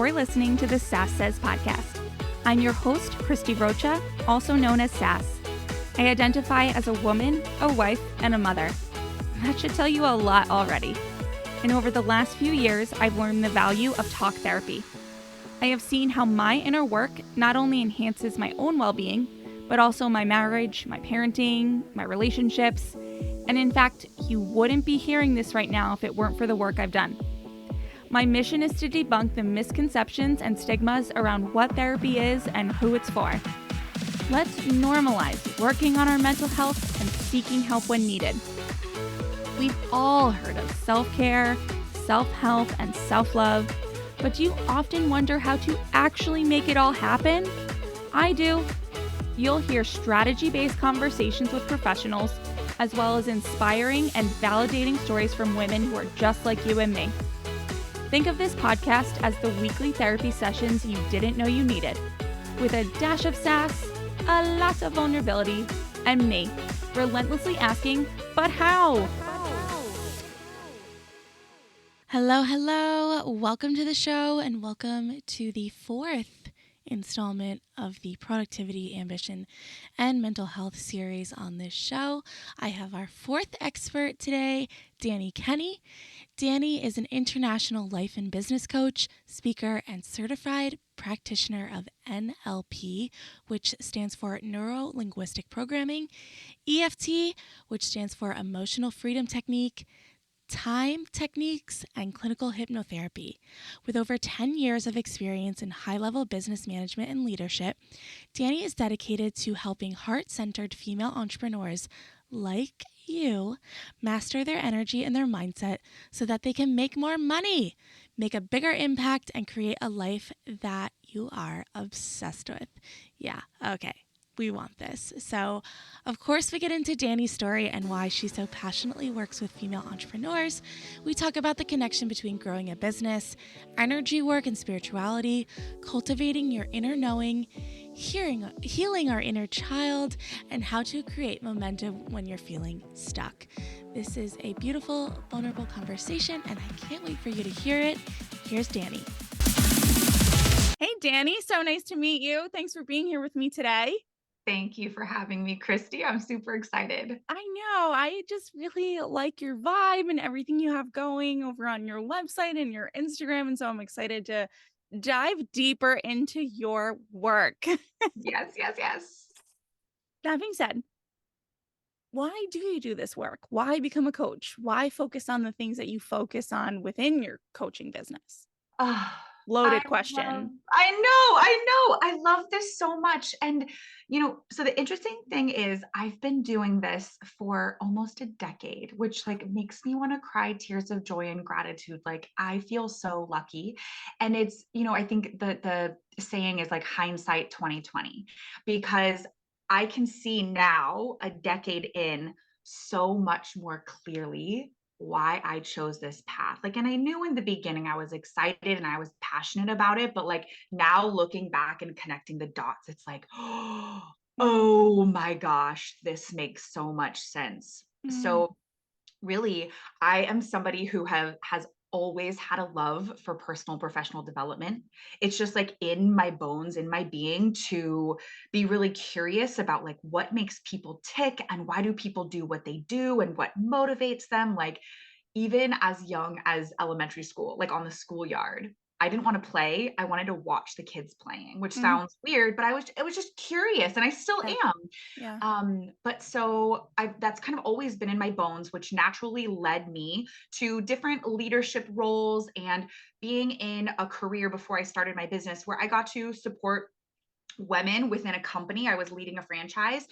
You're listening to the Sass Says podcast. I'm your host, Christy Rocha, also known as Sass. I identify as a woman, a wife, and a mother. That should tell you a lot already. And over the last few years, I've learned the value of talk therapy. I have seen how my inner work not only enhances my own well-being, but also my marriage, my parenting, my relationships. And in fact, you wouldn't be hearing this right now if it weren't for the work I've done. My mission is to debunk the misconceptions and stigmas around what therapy is and who it's for. Let's normalize working on our mental health and seeking help when needed. We've all heard of self-care, self-help, and self-love, but do you often wonder how to actually make it all happen? I do. You'll hear strategy-based conversations with professionals, as well as inspiring and validating stories from women who are just like you and me. Think of this podcast as the weekly therapy sessions you didn't know you needed, with a dash of sass, a lot of vulnerability, and me, relentlessly asking, but how? Hello. Welcome to the show and welcome to the fourth installment of the Productivity, Ambition, and Mental Health series on this show. I have our fourth expert today, Dani Kenney. Dani is an international life and business coach, speaker, and certified practitioner of NLP, which stands for Neuro Linguistic Programming, EFT, which stands for Emotional Freedom Technique, Time Techniques and Clinical Hypnotherapy. With over 10 years of experience in high-level business management and leadership, Dani is dedicated to helping heart-centered female entrepreneurs like you master their energy and their mindset so that they can make more money, make a bigger impact, and create a life that you are obsessed with. Yeah, okay. We want this. So, of course, we get into Dani's story and why she so passionately works with female entrepreneurs. We talk about the connection between growing a business, energy work and spirituality, cultivating your inner knowing, healing our inner child, and how to create momentum when you're feeling stuck. This is a beautiful, vulnerable conversation, and I can't wait for you to hear it. Here's Dani. Hey, Dani. So nice to meet you. Thanks for being here with me today. Thank you for having me, Christy. I'm super excited. I know. I just really like your vibe and everything you have going over on your website and your Instagram. And so I'm excited to dive deeper into your work. Yes. That being said, why do you do this work? Why become a coach? Why focus on the things that you focus on within your coaching business? Ah, Loaded question. I love this so much. And, so the interesting thing is I've been doing this for almost a decade, which like makes me want to cry tears of joy and gratitude. Like I feel so lucky. And it's, I think the saying is like hindsight 2020, because I can see now a decade in so much more clearly why I chose this path. Like, and I knew in the beginning I was excited and I was passionate about it, but like now looking back and connecting the dots, it's like, oh my gosh, this makes so much sense. Mm. So really, I am somebody who has always had a love for personal professional development. It's just like in my bones, in my being, to be really curious about like what makes people tick and why do people do what they do and what motivates them. Like even as young as elementary school, like on the schoolyard. I didn't want to play. I wanted to watch the kids playing, which Mm. sounds weird, but it was just curious and I still Yeah. am. Yeah. But so that's kind of always been in my bones, which naturally led me to different leadership roles and being in a career before I started my business where I got to support women within a company. I was leading a franchise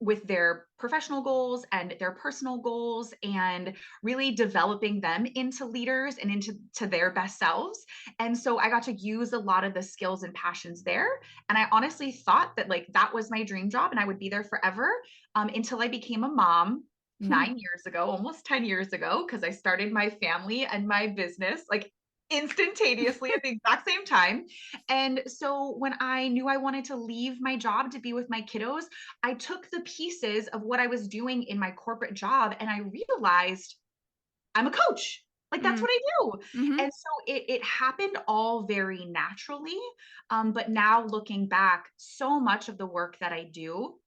with their professional goals and their personal goals, and really developing them into leaders and into their best selves. And so I got to use a lot of the skills and passions there. And I honestly thought that like that was my dream job and I would be there forever, until I became a mom 9 years ago, almost 10 years ago, because I started my family and my business like instantaneously at the exact same time. And so when I knew I wanted to leave my job to be with my kiddos, I took the pieces of what I was doing in my corporate job and I realized I'm a coach. Like, that's Mm, what I do. mhm, And so it happened all very naturally. But now looking back, so much of the work that I do,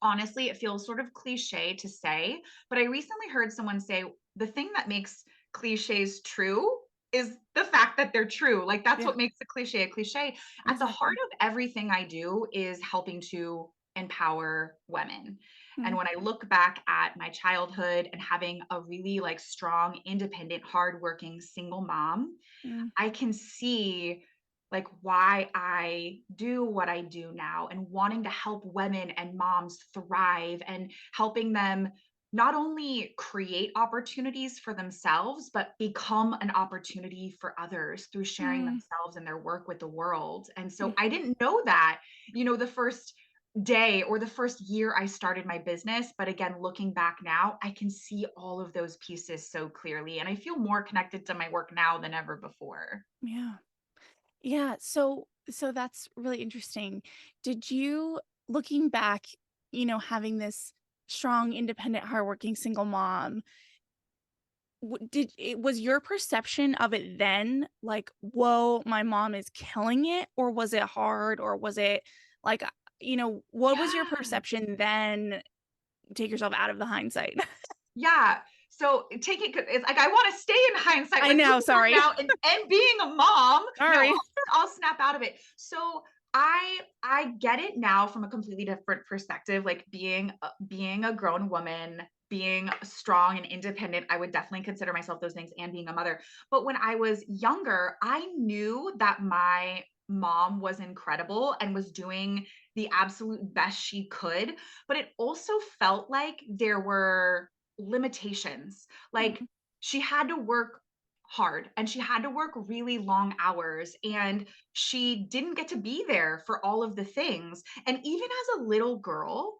honestly, it feels sort of cliche to say, but I recently heard someone say the thing that makes cliches true is the fact that they're true. Like, that's yeah, what makes a cliche a cliche. At the heart exactly. of everything I do is helping to empower women. And Mm, when I look back at my childhood and having a really like strong, independent, hardworking single mom, mm, I can see like why I do what I do now and wanting to help women and moms thrive and helping them not only create opportunities for themselves, but become an opportunity for others through sharing mm, themselves and their work with the world. And so I mhm. didn't know that, the first day or the first year I started my business. But again, looking back now, I can see all of those pieces so clearly. And I feel more connected to my work now than ever before. Yeah. Yeah, so that's really interesting. Did you looking back, having this strong, independent, hardworking single mom, was your perception of it then like, "Whoa, my mom is killing it," or was it hard, or was it like, what was your Yeah. perception then? Take yourself out of the hindsight. Yeah. So take it, it's like I want to stay in hindsight, I like know, looking back sorry. now and being a mom. No, Sorry. I'll snap out of it. So I get it now from a completely different perspective. Like being a grown woman, being strong and independent, I would definitely consider myself those things, and being a mother. But when I was younger, I knew that my mom was incredible and was doing the absolute best she could. But it also felt like there were limitations. Like, Mhm, she had to work hard and she had to work really long hours, and she didn't get to be there for all of the things. And even as a little girl,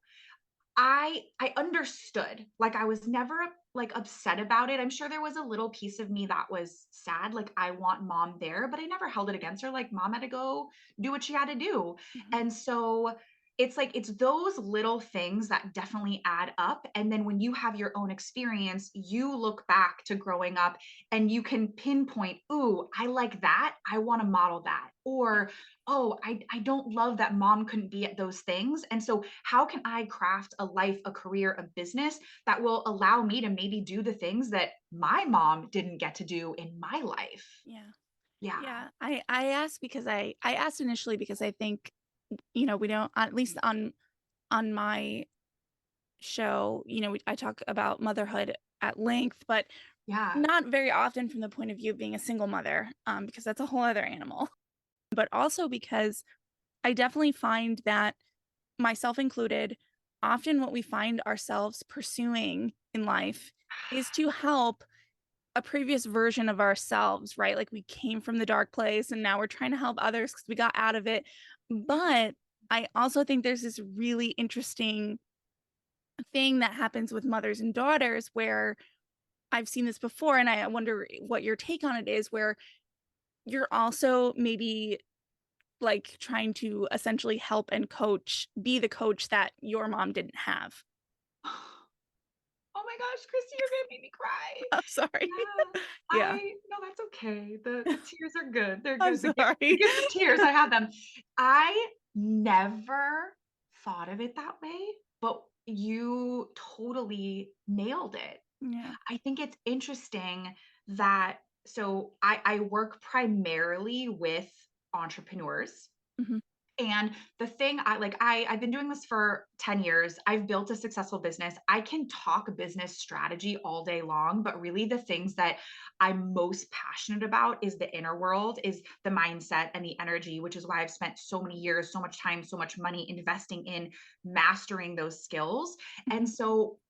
I understood. Like, I was never, like, upset about it. I'm sure there was a little piece of me that was sad, like, I want mom there, but I never held it against her, like, mom had to go do what she had to do. mhm, And so, it's like, it's those little things that definitely add up, and then when you have your own experience, you look back to growing up and you can pinpoint, "Ooh, I like that. I wanna model that." yeah, Or, "Oh, I don't love that mom couldn't be at those things, and so how can I craft a life, a career, a business that will allow me to maybe do the things that my mom didn't get to do in my life?" yeah. Yeah. Yeah, I asked because I asked initially because I think, we don't at least on my show, I talk about motherhood at length, but Yeah. not very often from the point of view of being a single mother, because that's a whole other animal. But also because I definitely find that, myself included, often what we find ourselves pursuing in life is to help a previous version of ourselves, right? Like we came from the dark place and now we're trying to help others because we got out of it. But I also think there's this really interesting thing that happens with mothers and daughters where I've seen this before, and I wonder what your take on it is, where you're also maybe like trying to essentially help and coach, be the coach that your mom didn't have. Oh my gosh, Christy, you're gonna make me cry. I'm sorry. Yeah. Yeah. I No, that's okay. The tears are good. They're I'm good. The sorry. gift of tears, I have them. I never thought of it that way, but you totally nailed it. Yeah. I think it's interesting that, so I work primarily with entrepreneurs. Mhm, And the thing I've been doing this for 10 years. I've built a successful business. I can talk business strategy all day long, but really the things that I'm most passionate about is the inner world, is the mindset and the energy, which is why I've spent so many years, so much time, so much money investing in mastering those skills. And mhm, so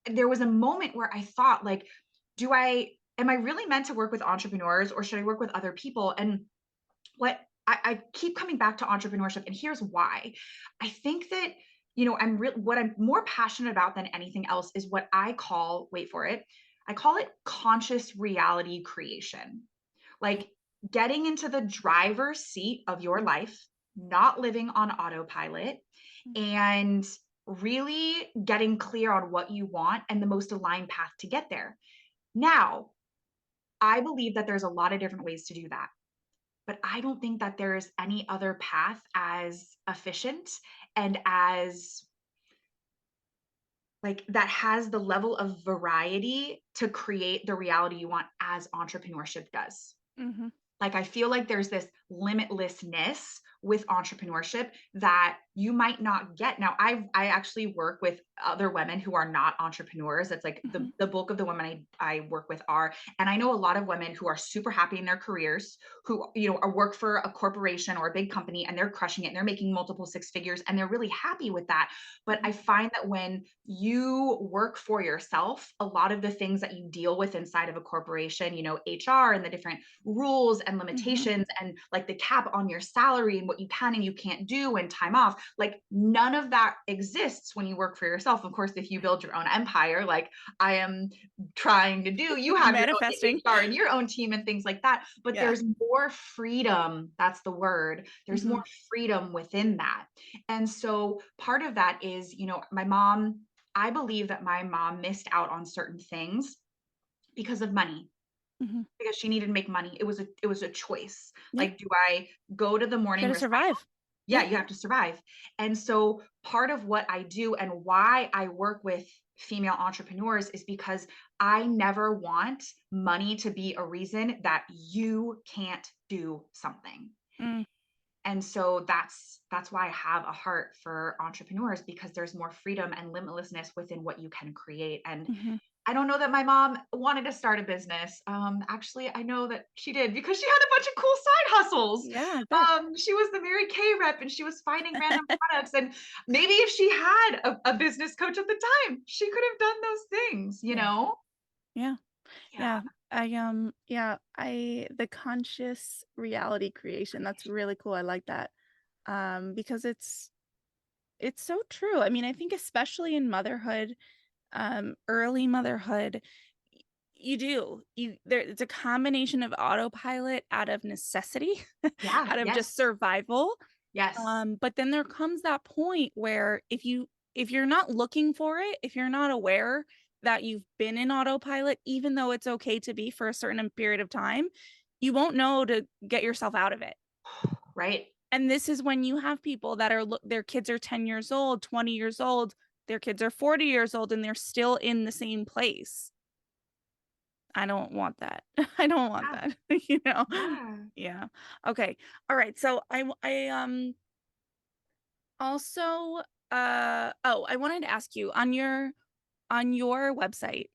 there was a moment where I thought, like, do I am I really meant to work with entrepreneurs, or should I work with other people? And what I keep coming back to entrepreneurship, and here's why. I think that, what I'm more passionate about than anything else is what I call, wait for it, I call it conscious reality creation. okay. Like, getting into the driver's seat of your life, not living on autopilot, Mm, and really getting clear on what you want and the most aligned path to get there. Now, I believe that there's a lot of different ways to do that. But I don't think that there's any other path as efficient and as like that has the level of variety to create the reality you want as entrepreneurship does. Mhm. Like, I feel like there's this limitlessness with entrepreneurship that you might not get. Now, I actually work with other women who are not entrepreneurs. It's like Mhm. the bulk of the women I work with are, and I know a lot of women who are super happy in their careers, who, are work for a corporation or a big company and they're crushing it and they're making multiple six figures and they're really happy with that. But I Mhm. find that when you work for yourself, a lot of the things that you deal with inside of a corporation, HR and the different rules and Mhm. limitations and like the cap on your salary and what you can and you can't do and time off, like none of that exists when you work for yourself. Of course, if you build your own empire, like I am trying to do, you have your own Manifesting. HR and your own team and things like that, but Yeah. there's more freedom. That's the word. There's more Mhm. freedom within that. And so part of that is, my mom, I believe that my mom missed out on certain things because of money, Mhm. because she needed to make money. It was a choice. Yeah. Like, do I go to the morning Gotta recital? survive. Yeah, Yeah. you have to survive. And so part of what I do and why I work with female entrepreneurs is because I never want money to be a reason that you can't do something. Mm. And so that's why I have a heart for entrepreneurs, because there's more freedom and limitlessness within what you can create. And Mhm. I don't know that my mom wanted to start a business. Actually, I know that she did because she had a bunch of cool side hustles. Yeah, I bet. She was the Mary Kay rep and she was finding random products. And maybe if she had a business coach at the time, she could have done those things, you Yeah. know? Yeah. Yeah. Yeah. The conscious reality creation, that's really cool. I like that. Because it's so true. I mean, I think especially in motherhood, early motherhood, you do. It's a combination of autopilot out of necessity, Yeah. out of Yes. just survival. Yes. But then there comes that point where if you're not looking for it, if you're not aware that you've been in autopilot, even though it's okay to be for a certain period of time, you won't know to get yourself out of it. Right. And this is when you have people that their kids are 10 years old, 20 years old, their kids are 40 years old, and they're still in the same place. I don't want that. I don't want Yeah. that, you know? Yeah. Yeah. Okay. All right. So also, I wanted to ask you on your website,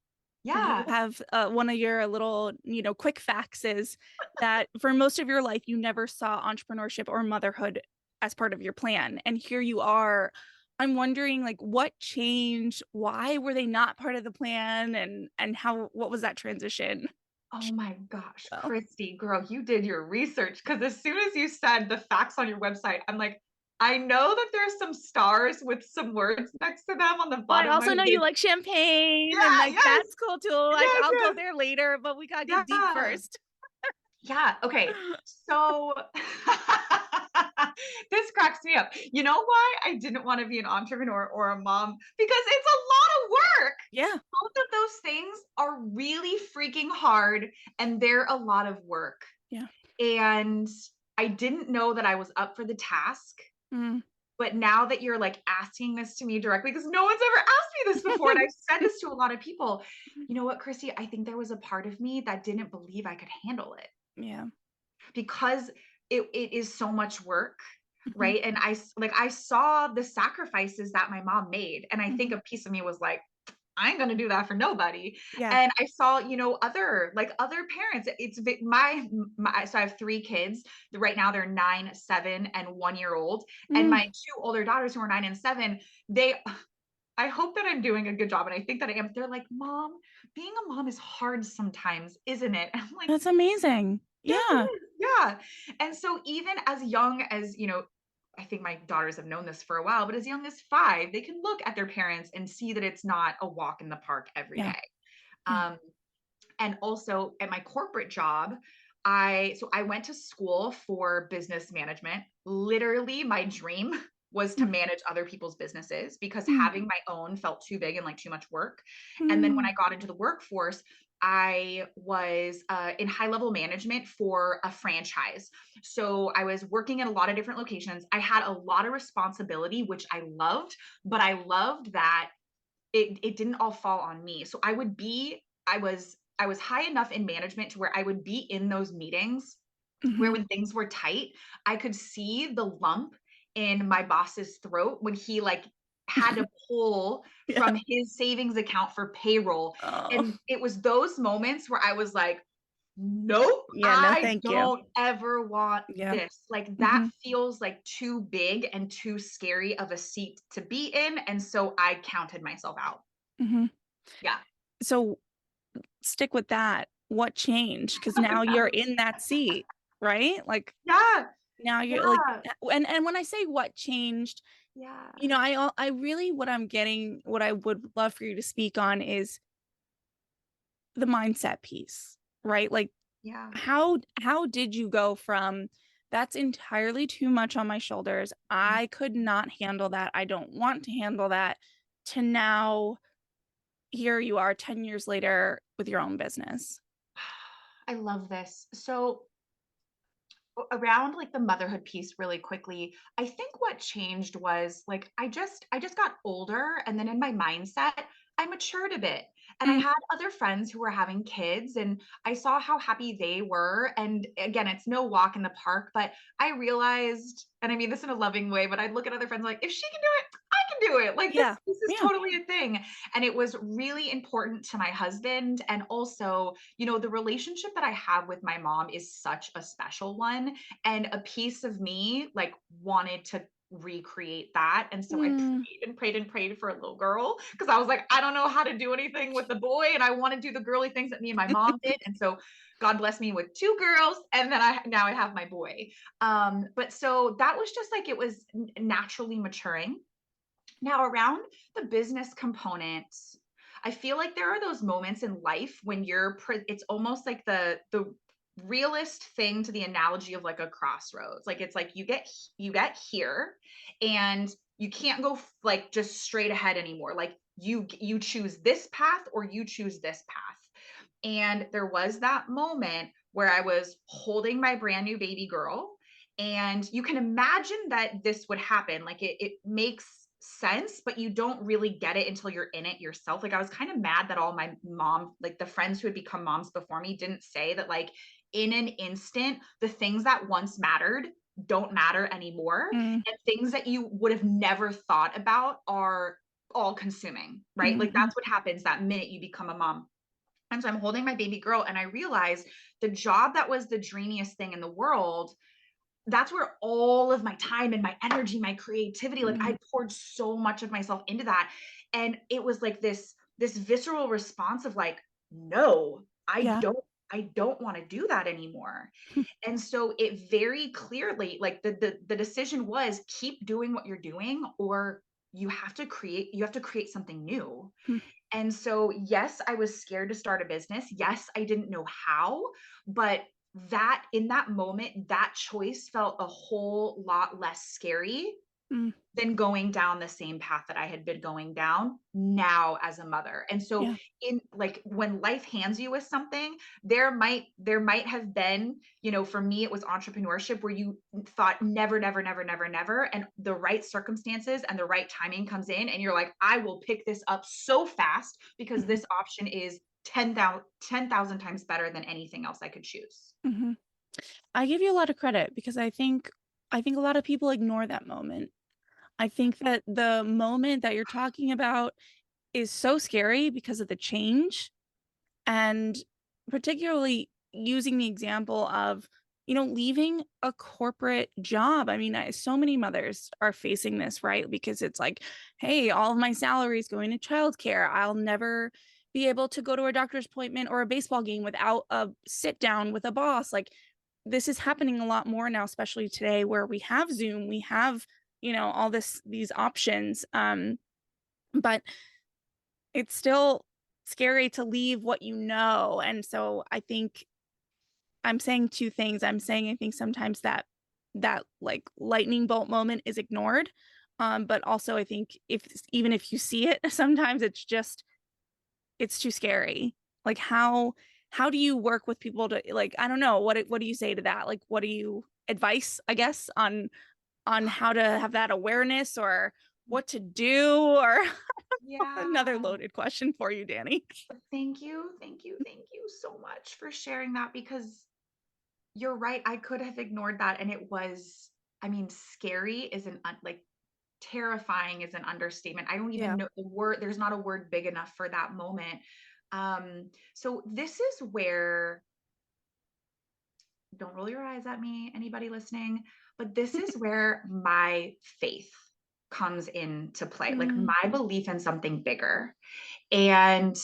you Yeah. have, one of your little, quick facts is that for most of your life, you never saw entrepreneurship or motherhood as part of your plan, and here you are. I'm wondering, like, what changed? Why were they not part of the plan, and what was that transition? Oh my gosh, Well, Christy, girl, you did your research, because as soon as you said the facts on your website, I'm like, I know that there's some stars with some words next to them on the I bottom of my also know you page. like champagne, and, Yeah, like, yes, that's cool too, like, yes, I'll go yes. there later, but we gotta get deep Yeah. first. Yeah, okay. So this cracks me up. You know why I didn't want to be an entrepreneur or a mom? Because it's a lot of work. Yeah, Both of those things are really freaking hard and they're a lot of work. yeah. And I didn't know that I was up for the task. Mm. But now that you're like asking this to me directly, because no one's ever asked me this before, and I've said this to a lot of people, you know what, Chrissy? I think there was a part of me that didn't believe I could handle it, Yeah. because it is so much work. Mhm, Right. And I saw the sacrifices that my mom made. And I think mhm. a piece of me was like, I ain't gonna do that for nobody. Yeah. And I saw, other parents. So I have three kids. Right now they're 9, 7, and 1 year old. And Mm. my two older daughters who are 9 and 7, they I hope that I'm doing a good job. And I think that I am. They're like, Mom, being a mom is hard sometimes, isn't it? And I'm like, That's amazing. yes, it Yeah. is. Yeah. And so even as young as, I think my daughters have known this for a while, but as young as 5, they can look at their parents and see that it's not a walk in the park every Yeah. day. Yeah. Um, and also at my corporate job, I went to school for business management. Literally, my dream was to Mm, manage other people's businesses, because mm, having my own felt too big and like too much work. And then when mm, I got into the workforce, I was in high level management for a franchise. So I was working at a lot of different locations. I had a lot of responsibility, which I loved, but I loved that it didn't all fall on me. So I was high enough in management to where I would be in those meetings where Mhm. when things were tight, I could see the lump in my boss's throat when he like had to pull Yeah. from his savings account for payroll. Oh. And it was those moments where I was like, nope, Yeah, no, I thank you. don't ever want Yeah. this. Like that Mhm. feels like too big and too scary of a seat to be in. And so I counted myself out. Mhm. Yeah. So stick with that. What changed? Because now you're in that seat, right? Like, Yeah. now you're like, Yeah. and when I say what changed, Yeah. I really what I would love for you to speak on is the mindset piece, right? Like, Yeah. how did you go from, "That's entirely too much on my shoulders. I could not handle that. I don't want to handle that," to now here you are 10 years later with your own business? I love this. So around like the motherhood piece really quickly, I think what changed was like I just got older, and then in my mindset I matured a bit, and I Mm, had other friends who were having kids, and I saw how happy they were. And again, it's no walk in the park, but I realized, and I mean this in a loving way, but I'd look at other friends like, if she can do it, I can do it. Like this yeah, this is yeah, totally a thing. And it was really important to my husband. And also, the relationship that I have with my mom is such a special one. And a piece of me like wanted to recreate that. And so I mm, prayed and prayed and prayed for a little girl because I was like, I don't know how to do anything with the boy. And I want to do the girly things that me and my mom did. And so God blessed me with two girls. And then now I have my boy. But so that was just like, it was naturally maturing. Now, around the business components, I feel like there are those moments in life when it's almost like the realest thing to the analogy of like a crossroads. Like it's like you get here, and you can't go like just straight ahead anymore. Like you choose this path or you choose this path. And there was that moment where I was holding my brand new baby girl. And you can imagine that this would happen. Like it makes sense, but you don't really get it until you're in it yourself. Like I was kind of mad that all my mom, like the friends who had become moms before me, didn't say that, like, in an instant, the things that once mattered don't matter anymore. mm, And things that you would have never thought about are all consuming, right? Like mhm, that's what happens that minute you become a mom. And so I'm holding my baby girl, and I realized the job that was the dreamiest thing in the world, that's where all of my time and my energy, my creativity, like mm, I poured so much of myself into that. And it was like this visceral response of like, no, yeah, I don't want to do that anymore. And so it very clearly, like the decision was keep doing what you're doing, or you have to create something new. mm, And so, yes, I was scared to start a business. Yes, I didn't know how, but that in that moment, that choice felt a whole lot less scary mm, than going down the same path that I had been going down now as a mother. And so yeah, in like when life hands you with something, there might have been, for me it was entrepreneurship where you thought never, never, never, never, never, and the right circumstances and the right timing comes in and you're like, I will pick this up so fast because mhm, this option is 10,000 times better than anything else I could choose. mhm. I give you a lot of credit because I think a lot of people ignore that moment. I think that the moment that you're talking about is so scary because of the change, and particularly using the example of, leaving a corporate job. I mean, so many mothers are facing this, right? Because it's like, hey, all of my salary is going to childcare. I'll never be able to go to a doctor's appointment or a baseball game without a sit down with a boss. Like, this is happening a lot more now, especially today where we have Zoom, we have, all these options. But it's still scary to leave what you know, and so I think I'm saying 2 things. I'm saying I think sometimes that, like, lightning bolt moment is ignored, but also I think even if you see it, sometimes it's too scary. Like how do you work with people to like, I don't know, what do you say to that? Like what do you advice, I guess, on how to have that awareness or what to do or another Yeah. loaded question for you, Dani. Thank you. Thank you. Thank you so much for sharing that because you're right. I could have ignored that. And it was, I mean, scary is like terrifying is an understatement. I don't even Yeah. know the word. There's not a word big enough for that moment. So this is where, don't roll your eyes at me, anybody listening, but this is where my faith comes into play, like Mm, my belief in something bigger. And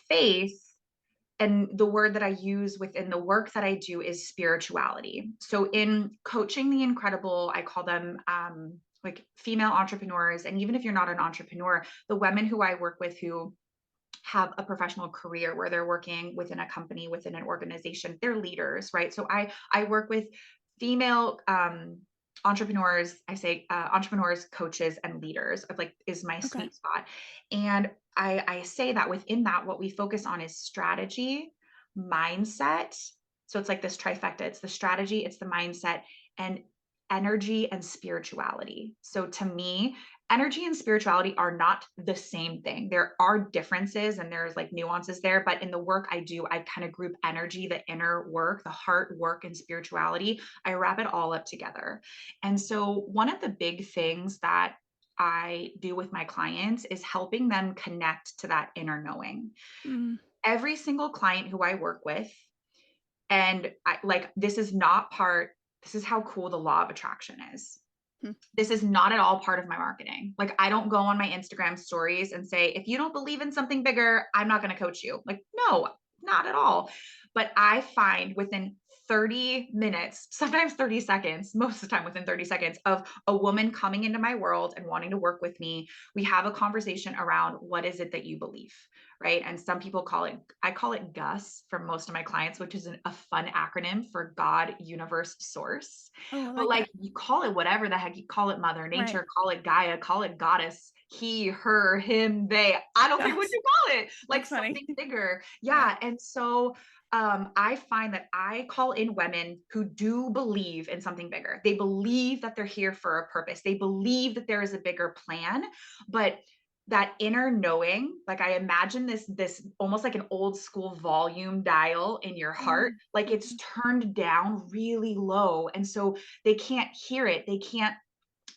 faith, and the word that I use within the work that I do is spirituality. So in coaching the incredible, I call them like female entrepreneurs. And even if you're not an entrepreneur, the women who I work with who have a professional career where they're working within a company, within an organization, they're leaders, right? So I work with female entrepreneurs. I say entrepreneurs, coaches, and leaders of like is my okay. sweet spot. And I say that within that, what we focus on is strategy, mindset. So it's like this trifecta. It's the strategy, it's the mindset, and energy and spirituality. So to me, energy and spirituality are not the same thing. There are differences and there's like nuances there, but in the work I do, I kind of group energy, the inner work, the heart work, and spirituality. I wrap it all up together. And so one of the big things that I do with my clients is helping them connect to that inner knowing. Mm, Every single client who I work with, and I like this is how cool the law of attraction is. mm, This is not at all part of my marketing. Like, I don't go on my Instagram stories and say, if you don't believe in something bigger, I'm not going to coach you. Like, no, not at all. But I find within 30 minutes, sometimes 30 seconds, most of the time within 30 seconds of a woman coming into my world and wanting to work with me, we have a conversation around what is it that you believe, right? And some people I call it GUS for most of my clients, which is a fun acronym for God, Universe, Source. oh, I But like like that. you call it whatever the heck, you call it Mother Right. Nature, call it Gaia, call it Goddess, he, her, him, they. I don't care what Yes. you call it, like That's funny. something bigger. Yeah. Yeah. And so I find that I call in women who do believe in something bigger. They believe that they're here for a purpose. They believe that there is a bigger plan, but that inner knowing, like I imagine this almost like an old school volume dial in your heart, Mm, like it's mhm, turned down really low, and so they can't hear it, they can't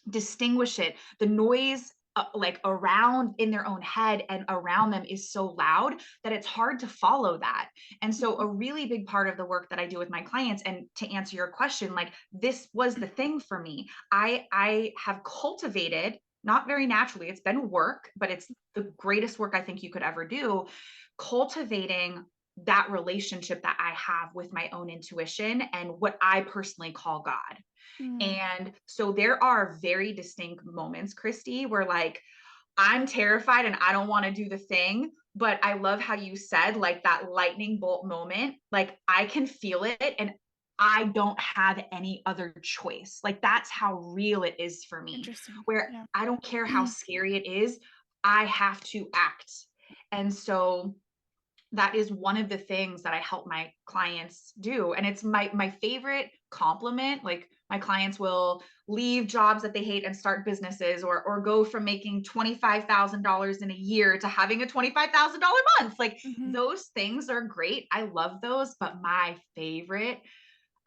distinguish it. The noise like around in their own head and around them is so loud that it's hard to follow that. And so mhm, a really big part of the work that I do with my clients, and to answer your question, like this was the thing for me. I have cultivated, not very naturally, it's been work, but it's the greatest work I think you could ever do, cultivating that relationship that I have with my own intuition and what I personally call God. mm, And so there are very distinct moments, Christy, where like I'm terrified and I don't want to do the thing. But I love how you said, like that lightning bolt moment, like I can feel it and I don't have any other choice. Like that's how real it is for me, interesting. where Yeah. I don't care how scary it is, I have to act. And so that is one of the things that I help my clients do. And it's my favorite compliment. Like my clients will leave jobs that they hate and start businesses, or go from making $25,000 in a year to having a $25,000 month. Like Mhm, those things are great. I love those. But my favorite,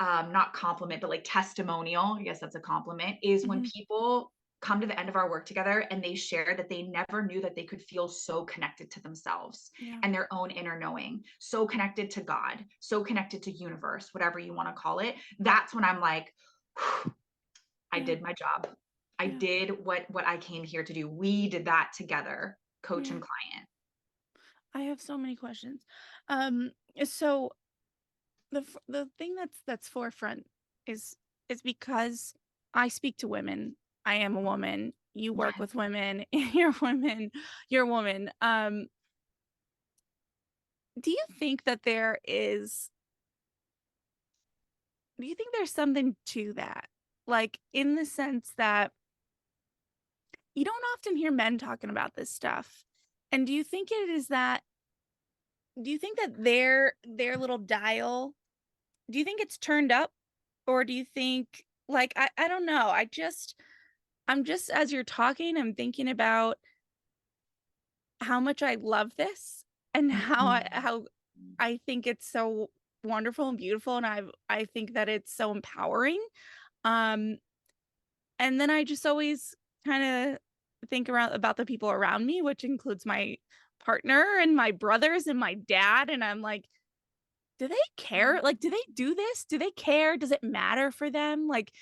not compliment, but like testimonial, I guess that's a compliment, is when mhm, people come to the end of our work together and they share that they never knew that they could feel so connected to themselves yeah. and their own inner knowing, so connected to God, so connected to universe, whatever you want to call it. That's when I'm like, I Yeah. did my job. I Yeah. did what I came here to do. We did that together, coach Yeah. and client. I have so many questions. Um, so the thing that's forefront is is because I speak to women. I am a woman. You work Yes. with women. You're women. You're a woman. Do you think that do you think there's something to that? Like in the sense that you don't often hear men talking about this stuff. And do you think it is that do you think that their little dial, do you think it's turned up, or do you think, like, I don't know. I'm just, as you're talking, I'm thinking about how much I love this, and Mhm. how I think it's so wonderful and beautiful, and I think that it's so empowering. Um, and then I just always kind of think around about the people around me, which includes my partner and my brothers and my dad, and I'm like, do they care? Like, do they do this? Do they care? Does it matter for them? Like,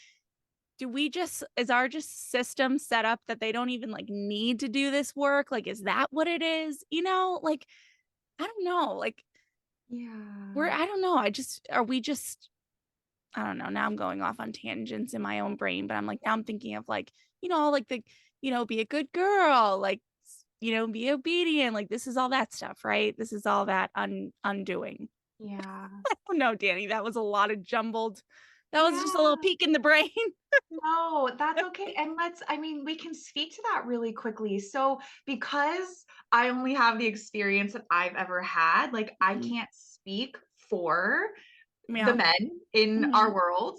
do we just, is our just system set up that they don't even like need to do this work? Like, is that what it is? Like, I don't know. Like, Yeah. I don't know. Are we just, I don't know. Now I'm going off on tangents in my own brain, but I'm like, now I'm thinking of like, like be a good girl, like, be obedient. Like, this is all that stuff, right? This is all that undoing. Yeah. Oh no, Danny, that was a lot of jumbled. That was just a little Yeah. peek in the brain. No, that's okay. And I mean, we can speak to that really quickly. So, because I only have the experience that I've ever had, like, I Mhm. can't speak for the Yeah. men in Mhm. our world,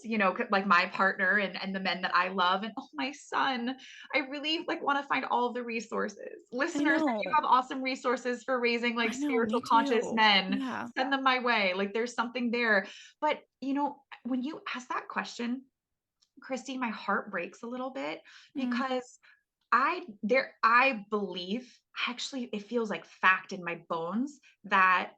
like my partner and the men that I love. And oh, my son, I really like want to find all of the resources. I Listeners, if you know. have awesome resources for raising like I know, spiritual me conscious too. men, Yeah. send them my way. Like there's something there. But when you ask that question, Christy, my heart breaks a little bit Mm. because I believe, actually it feels like fact in my bones that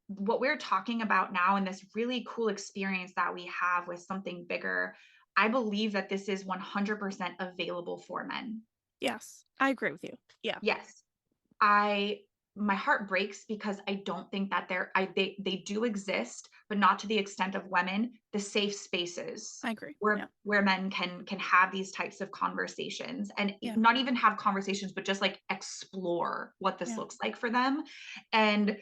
what we're talking about now in this really cool experience that we have with something bigger, I believe that this is 100% available for men. Yes. I agree with you. Yeah. Yes. I My heart breaks because I don't think that they do exist, but not to the extent of women, the safe spaces I agree. where Yeah. men can have these types of conversations, and Yeah. not even have conversations, but just like explore what this Yeah. looks like for them. And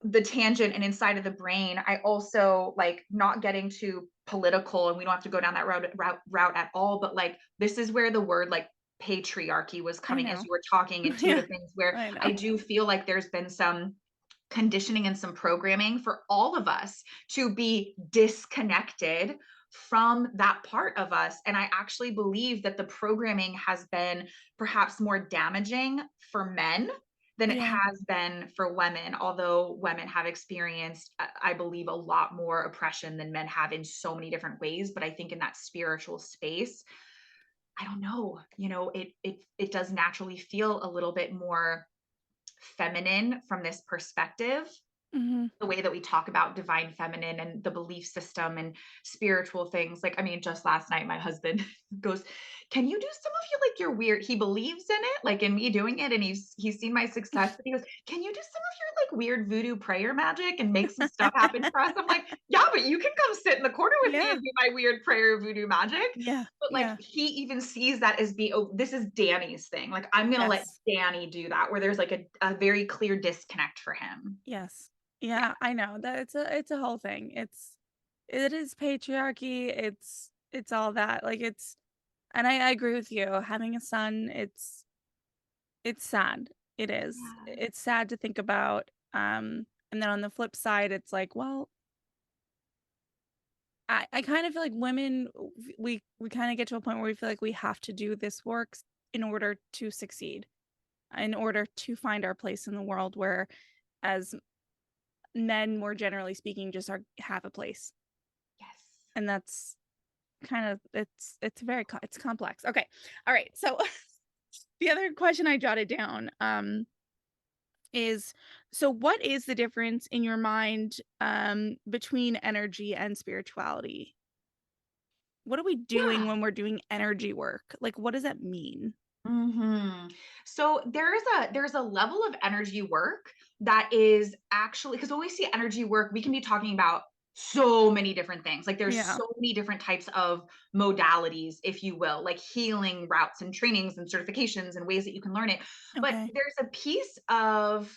the tangent and inside of the brain, I also like, not getting too political, and we don't have to go down that route at all, but like this is where the word like patriarchy was I coming as know. you were talking into Yeah. the things where I know. I do feel like there's been some conditioning and some programming for all of us to be disconnected from that part of us. And I actually believe that the programming has been perhaps more damaging for men than it Yeah. has been for women, although women have experienced, I believe, a lot more oppression than men have in so many different ways. But I think in that spiritual space, I don't know, it does naturally feel a little bit more feminine from this perspective, Mhm. the way that we talk about divine feminine and the belief system and spiritual things. Like, I mean, just last night, my husband goes, "Can you do some of your weird?" He believes in it, like in me doing it, and he's seen my success. But he goes, "Can you do some of your like weird voodoo prayer magic and make some stuff happen for us?" I'm like, "Yeah, but you can come sit in the corner with me Yeah. and do my weird prayer voodoo magic." Yeah. But like Yeah. he even sees that as oh, this is Danny's thing. Like I'm gonna let Yes. Danny do that, where there's like a very clear disconnect for him. Yes. Yeah. Yeah, I know that it's a whole thing. It is patriarchy. It's all that. Like, and I agree with you. Having a son, it's sad. It is. Yeah. It's sad to think about. And then on the flip side, it's like, well, I kind of feel like women, we kind of get to a point where we feel like we have to do this work in order to succeed, in order to find our place in the world, where as men, more generally speaking, just have a place. Yes. And that's kind of, it's very it's complex. Okay. All right. So the other question I jotted down is, so what is the difference in your mind between energy and spirituality? What are we doing Yeah. when we're doing energy work? Like, what does that mean? So there's a level of energy work that is actually, because when we see energy work, we can be talking about so many different things. Like there's Yeah. so many different types of modalities, if you will, like healing routes and trainings and certifications and ways that you can learn it. But Okay. there's a piece of,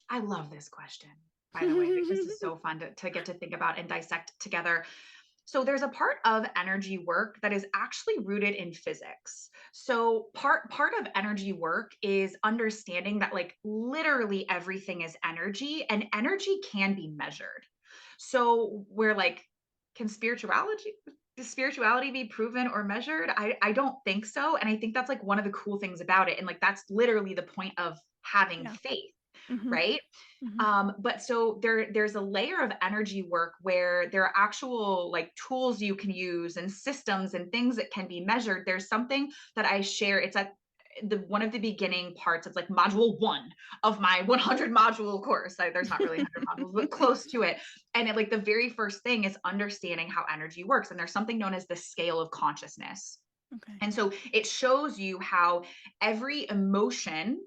I love this question, by the way. Like, this is so fun to get to think about and dissect together. So there's a part of energy work that is actually rooted in physics. So part of energy work is understanding that like literally everything is energy and energy can be measured. So we're like, can spirituality be proven or measured? I don't think so. And I think that's like one of the cool things about it. And like that's literally the point of having Yeah. faith, Mm-hmm. right? Mm-hmm. But so there's a layer of energy work where there are actual like tools you can use and systems and things that can be measured. There's something that I share. It's at the one of the beginning parts. It's like module 1 of my 100 module course. There's not really 100 modules, but close to it. And like the very first thing is understanding how energy works. And there's something known as the scale of consciousness. Okay. And so it shows you how every emotion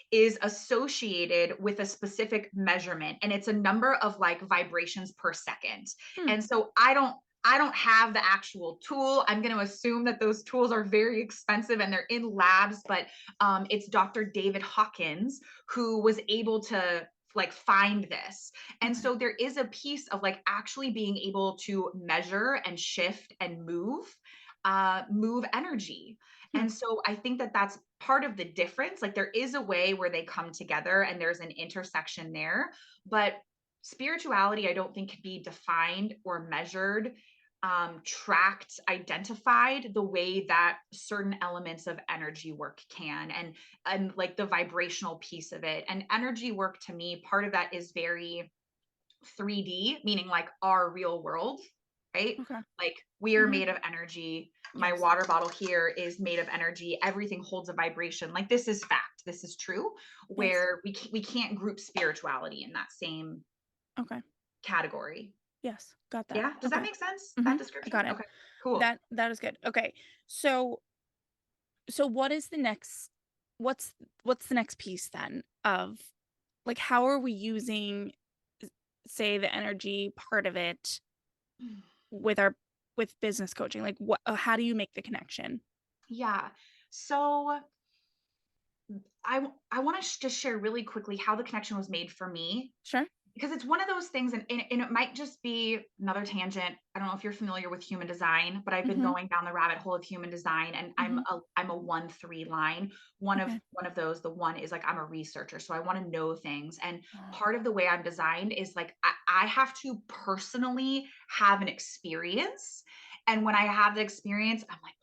is associated with a specific measurement, and it's a number of like vibrations per second. Hmm. And so I don't have the actual tool. I'm going to assume that those tools are very expensive and they're in labs, but it's Dr. David Hawkins who was able to like find this. And Okay. so there is a piece of like actually being able to measure and shift and move energy. Hmm. And so I think that that's part of the difference. Like there is a way where they come together and there's an intersection there, but spirituality, I don't think can be defined or measured, tracked, identified the way that certain elements of energy work can, and like the vibrational piece of it. And energy work to me, part of that is very 3D, meaning like our real world, right? Okay. Like we are Mm-hmm. made of energy. My Yes. water bottle here is made of energy. Everything holds a vibration. Like this is fact. This is true. Yes. Where we can't group spirituality in that same Okay. category. Yes. Got that. Yeah. Does that Okay. make sense? Mm-hmm. That I description? got it. Okay. Cool. That is good. Okay. So what is the next what's the next piece then of like how are we using say the energy part of it with our with business coaching? Like what how do you make the connection? Yeah. So I want to just share really quickly how the connection was made for me, Sure. because it's one of those things, and it might just be another tangent. I don't know if you're familiar with human design, but I've been Mm-hmm. going down the rabbit hole of human design, and Mm-hmm. I'm a 1-3 line. One of Okay. one of those, the one is like I'm a researcher, so I want to know things. And Oh. part of the way I'm designed is like I have to personally have an experience. And when I have the experience, I'm like,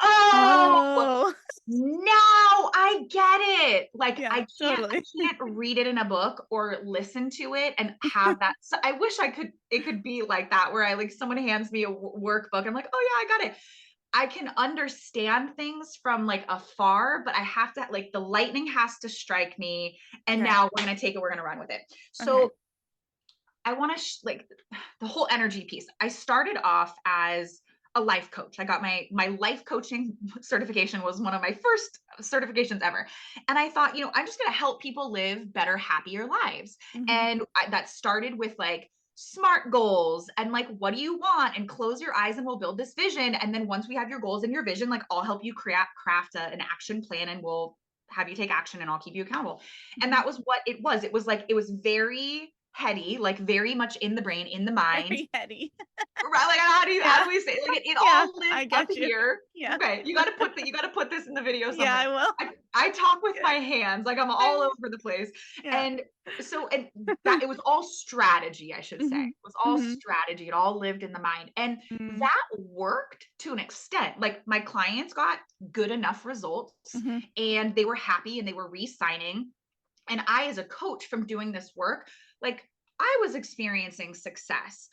oh, Oh. now I get it. Like Yeah, I totally. can't read it in a book or listen to it and have that. So I wish it could be like that where I like someone hands me a workbook. I'm like, oh yeah, I got it. I can understand things from like afar, but I have to like the lightning has to strike me. And Okay. now we're gonna take it, we're gonna run with it. Okay. So I want to like the whole energy piece. I started off as a life coach. I got my life coaching certification was one of my first certifications ever. And I thought, I'm just going to help people live better, happier lives. Mm-hmm. And that started with like SMART goals and like, what do you want? And close your eyes and we'll build this vision. And then once we have your goals and your vision, like I'll help you craft an action plan and we'll have you take action and I'll keep you accountable. And Mm-hmm. that was what it was. It was like, it was very heady, like very much in the brain, in the mind. Very heady. Right? Like how Yeah. do we say it? Like it Yeah. all lives I up get you. here. Yeah. Okay, you got to put this in the video Yeah, I somewhere. will. I talk with Yeah. my hands, like I'm all over the place. Yeah. And so and that it was all strategy, I should say. Mm-hmm. It was all Mm-hmm. strategy. It all lived in the mind. And Mm-hmm. that worked to an extent. Like my clients got good enough results Mm-hmm. and they were happy and they were re-signing. And I, as a coach from doing this work, like I was experiencing success,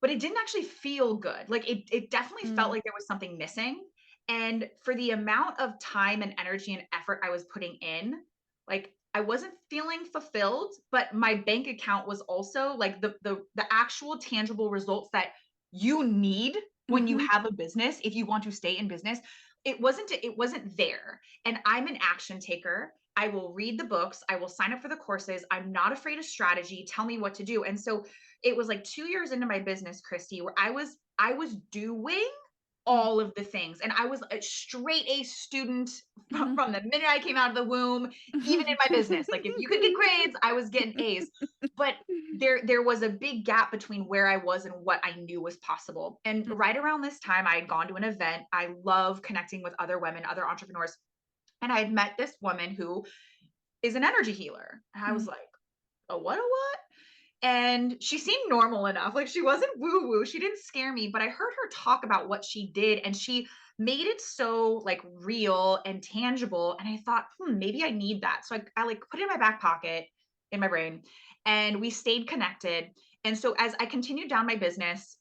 but it didn't actually feel good. Like it definitely felt Mm. like there was something missing. And for the amount of time and energy and effort I was putting in, like I wasn't feeling fulfilled, but my bank account was also like the actual tangible results that you need when you Mm-hmm. have a business, if you want to stay in business. It wasn't there. And I'm an action taker. I will read the books. I will sign up for the courses. I'm not afraid of strategy. Tell me what to do. And so it was like 2 years into my business, Christy, where I was doing all of the things. And I was a straight A student Mhm. from the minute I came out of the womb, even in my business. Like if you could get grades, I was getting A's. But there was a big gap between where I was and what I knew was possible. And right around this time, I had gone to an event. I love connecting with other women, other entrepreneurs. And I had met this woman who is an energy healer. And I was like, a what, a what? And she seemed normal enough. Like she wasn't woo woo. She didn't scare me, but I heard her talk about what she did and she made it so like real and tangible. And I thought, maybe I need that. So I like put it in my back pocket in my brain and we stayed connected. And so as I continued down my business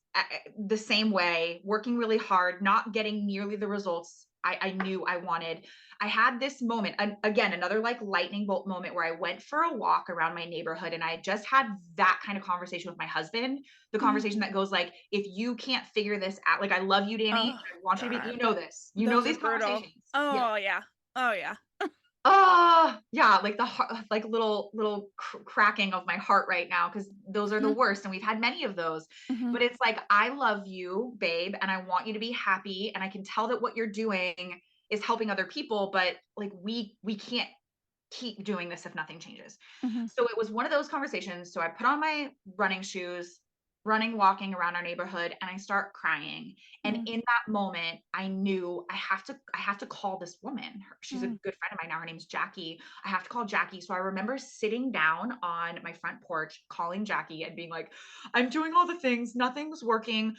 the same way, working really hard, not getting nearly the results I knew I wanted, I had this moment, again, another like lightning bolt moment where I went for a walk around my neighborhood and I just had that kind of conversation with my husband, the conversation that goes like, if you can't figure this out, like I love you, Dani. Oh I want you to be, you God. know this, you know Those are these brutal. conversations. Yeah. Oh yeah. Oh yeah. Oh yeah, like the heart, like little cracking of my heart right now because those are the Mhm. worst, and we've had many of those. Mhm. But it's like I love you, babe, and I want you to be happy, and I can tell that what you're doing is helping other people, but like we can't keep doing this if nothing changes. Mhm. So it was one of those conversations. So I put on my running shoes, walking around our neighborhood, and I start crying. And Mm. in that moment, I knew I have to call this woman. She's a Mm. good friend of mine now. Her name's Jackie. I have to call Jackie. So I remember sitting down on my front porch, calling Jackie and being like, I'm doing all the things, nothing's working.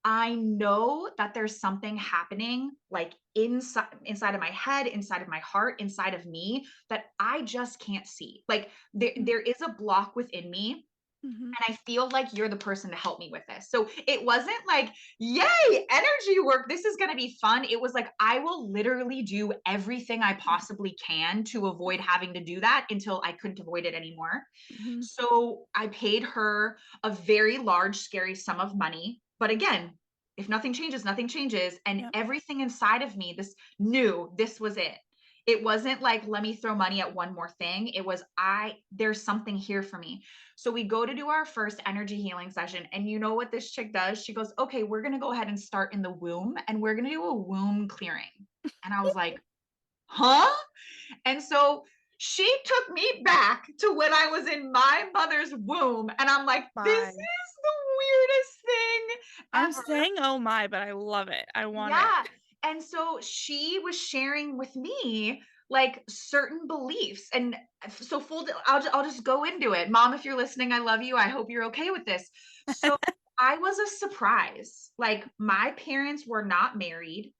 I know that there's something happening like inside of my head, inside of my heart, inside of me that I just can't see. Like Mm. there is a block within me Mhm. and I feel like you're the person to help me with this. So it wasn't like, yay, energy work. This is going to be fun. It was like, I will literally do everything I possibly can to avoid having to do that until I couldn't avoid it anymore. Mhm. So I paid her a very large, scary sum of money. But again, if nothing changes, nothing changes. And Yep. everything inside of me, this knew this was it. It wasn't like, let me throw money at one more thing. It was, there's something here for me. So we go to do our first energy healing session. And you know what this chick does? She goes, okay, we're going to go ahead and start in the womb and we're going to do a womb clearing. And I was like, huh? And so she took me back to when I was in my mother's womb. And I'm like, this My. is the weirdest thing I'm ever. saying oh my, but I love it. I want it. Yeah. And so she was sharing with me like certain beliefs. And so I'll just go into it. Mom, if you're listening, I love you. I hope you're okay with this. So I was a surprise. Like my parents were not married.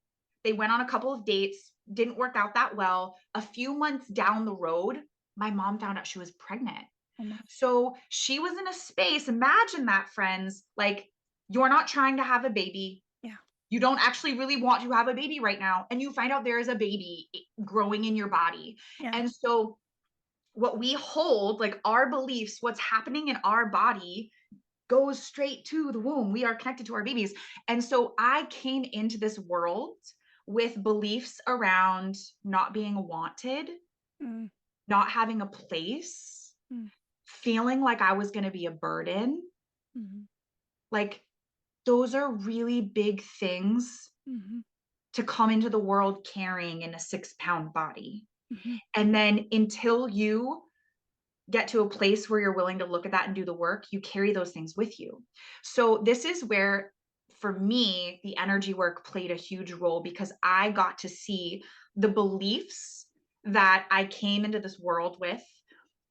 They went on a couple of dates, didn't work out that well. A few months down the road, my mom found out she was pregnant. Oh my. So she was in a space. Imagine that, friends. Like you're not trying to have a baby. Yeah. You don't actually really want to have a baby right now. And you find out there is a baby growing in your body. Yeah. And so what we hold, like our beliefs, what's happening in our body goes straight to the womb. We are connected to our babies. And so I came into this world with beliefs around not being wanted, Mm. not having a place, Mm. feeling like I was going to be a burden. Mhm. Like those are really big things Mhm. to come into the world carrying in a 6-pound body. Mhm. And then until you get to a place where you're willing to look at that and do the work, you carry those things with you. So this is where, for me, the energy work played a huge role because I got to see the beliefs that I came into this world with.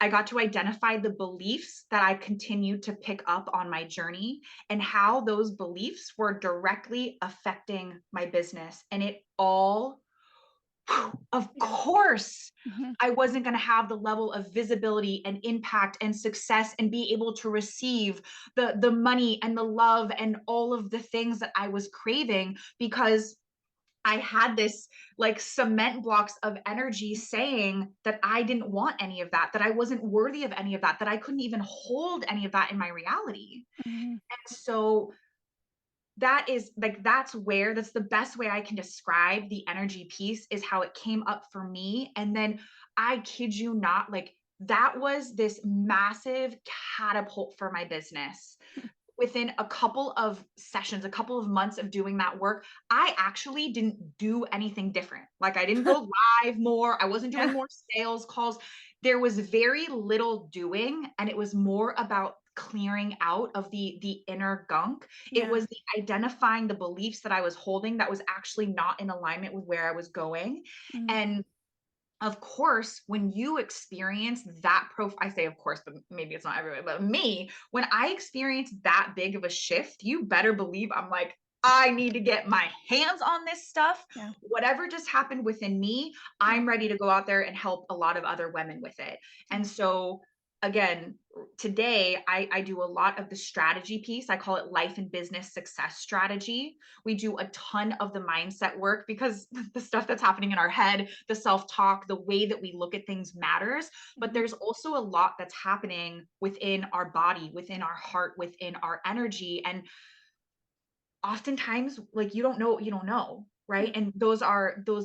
I got to identify the beliefs that I continued to pick up on my journey and how those beliefs were directly affecting my business. And it all, of Yeah. course, Mhm. I wasn't going to have the level of visibility and impact and success and be able to receive the money and the love and all of the things that I was craving because I had this like cement blocks of energy saying that I didn't want any of that, that I wasn't worthy of any of that, that I couldn't even hold any of that in my reality. Mhm. And so that is like, that's the best way I can describe the energy piece is how it came up for me. And then I kid you not, like that was this massive catapult for my business. within a couple of sessions, a couple of months of doing that work, I actually didn't do anything different. Like I didn't go live more. I wasn't doing Yeah. more sales calls. There was very little doing, and it was more about clearing out of the inner gunk. It Yeah. was the identifying the beliefs that I was holding that was actually not in alignment with where I was going. Mm. And of course, when you experience that I say of course, but maybe it's not everybody, but me, when I experience that big of a shift, you better believe I'm like, I need to get my hands on this stuff. Yeah. Whatever just happened within me, I'm ready to go out there and help a lot of other women with it. And so again, today I do a lot of the strategy piece. I call it life and business success strategy. We do a ton of the mindset work because the stuff that's happening in our head, the self-talk, the way that we look at things matters. But there's also a lot that's happening within our body, within our heart, within our energy. And oftentimes, like, you don't know what you don't know, right? And those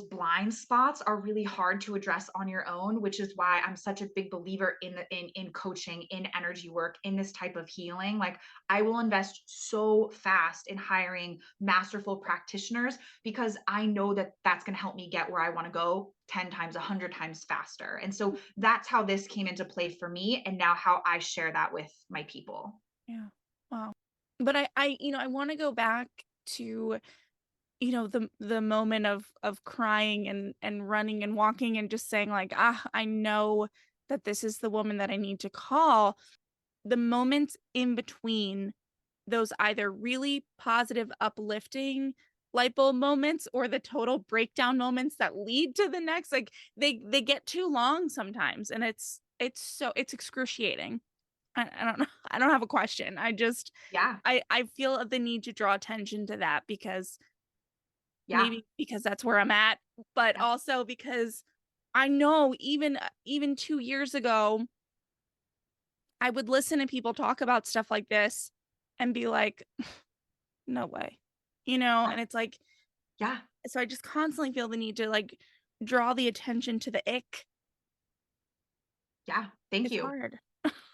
blind spots are really hard to address on your own, which is why I'm such a big believer in coaching, in energy work, in this type of healing. Like, I will invest so fast in hiring masterful practitioners because I know that that's going to help me get where I want to go 10 times, 100 times faster. And so that's how this came into play for me, and now how I share that with my people. Yeah. Wow. But I want to go back to, the moment of crying and running and walking and just saying like, I know that this is the woman that I need to call. The moments in between those either really positive, uplifting light bulb moments or the total breakdown moments that lead to the next, like they get too long sometimes, and it's excruciating. I don't know. I don't have a question. Yeah. I feel the need to draw attention to that because Yeah. maybe because that's where I'm at, but Yeah. also because I know even 2 years ago, I would listen to people talk about stuff like this and be like, "No way." Yeah. And it's like, Yeah. so I just constantly feel the need to like draw the attention to the ick. Yeah. Thank It's you. hard.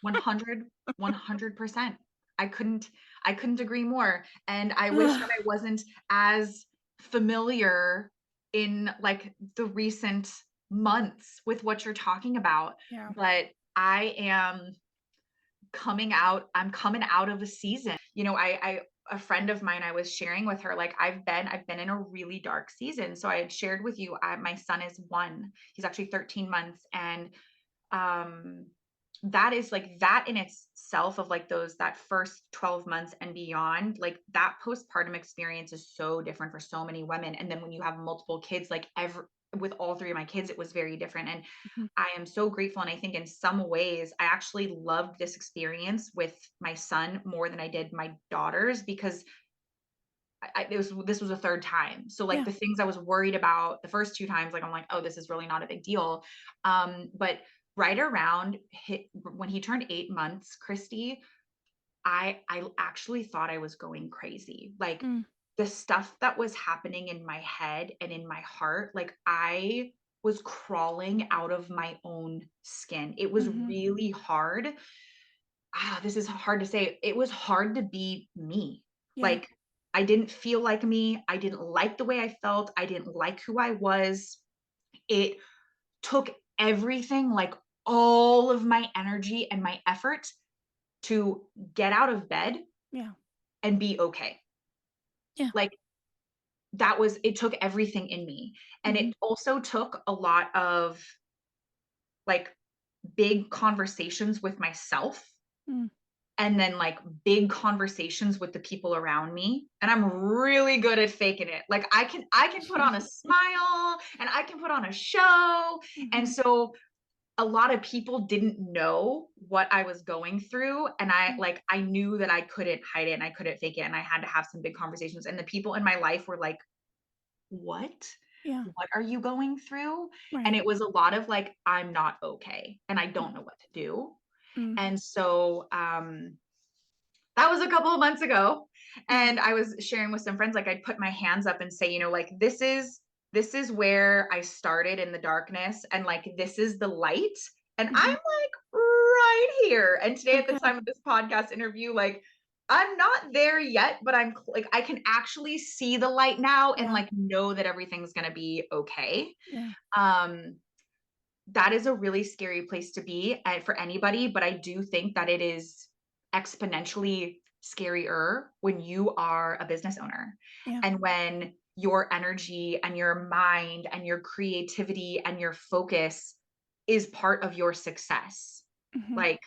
100%. I couldn't I couldn't agree more. And I wish that Ugh. I wasn't as familiar in like the recent months with what you're talking about, Yeah. but I'm coming out of a season. I a friend of mine, I was sharing with her, like, I've been in a really dark season. So I had shared with you, my son is 1. He's actually 13 months, and um that is like that in itself, of like that first 12 months and beyond, like that postpartum experience is so different for so many women. And then when you have multiple kids, like every with all 3 of my kids, it was very different. And Mhm. I am so grateful, and I think in some ways I actually loved this experience with my son more than I did my daughters, because this was a third time. So like Yeah. the things I was worried about the first 2 times, like I'm like, oh, this is really not a big deal. But right around when he turned 8 months, Christy, I actually thought I was going crazy. Like Mm. the stuff that was happening in my head and in my heart, like I was crawling out of my own skin. It was Mhm. really hard. This is hard to say. It was hard to be me. Yeah. Like, I didn't feel like me. I didn't like the way I felt. I didn't like who I was. It took everything, like all of my energy and my effort, to get out of bed Yeah. and be okay. Yeah. Like, it took everything in me. And Mhm. it also took a lot of like big conversations with myself, Mm. and then like big conversations with the people around me. And I'm really good at faking it. Like I can put on a smile and I can put on a show. And Mhm. so a lot of people didn't know what I was going through, and Mm. I knew that I couldn't hide it and I couldn't fake it, and I had to have some big conversations. And the people in my life were like, "What? Yeah. What are you going through?" And Right. it was a lot of like, I'm not okay and I don't know what to do. Mm. And so that was a couple of months ago. Yeah. And I was sharing with some friends, like I'd put my hands up and say, like this is where I started in the darkness, and like this is the light. And I'm Mhm. like right here. And today at the Okay. time of this podcast interview, like I'm not there yet, but I'm like, I can actually see the light now and Yeah. like know that everything's gonna be okay. Yeah. Um, that is a really scary place to be for anybody, but I do think that it is exponentially scarier when you are a business owner Yeah. and when your energy and your mind and your creativity and your focus is part of your success. Mhm. Like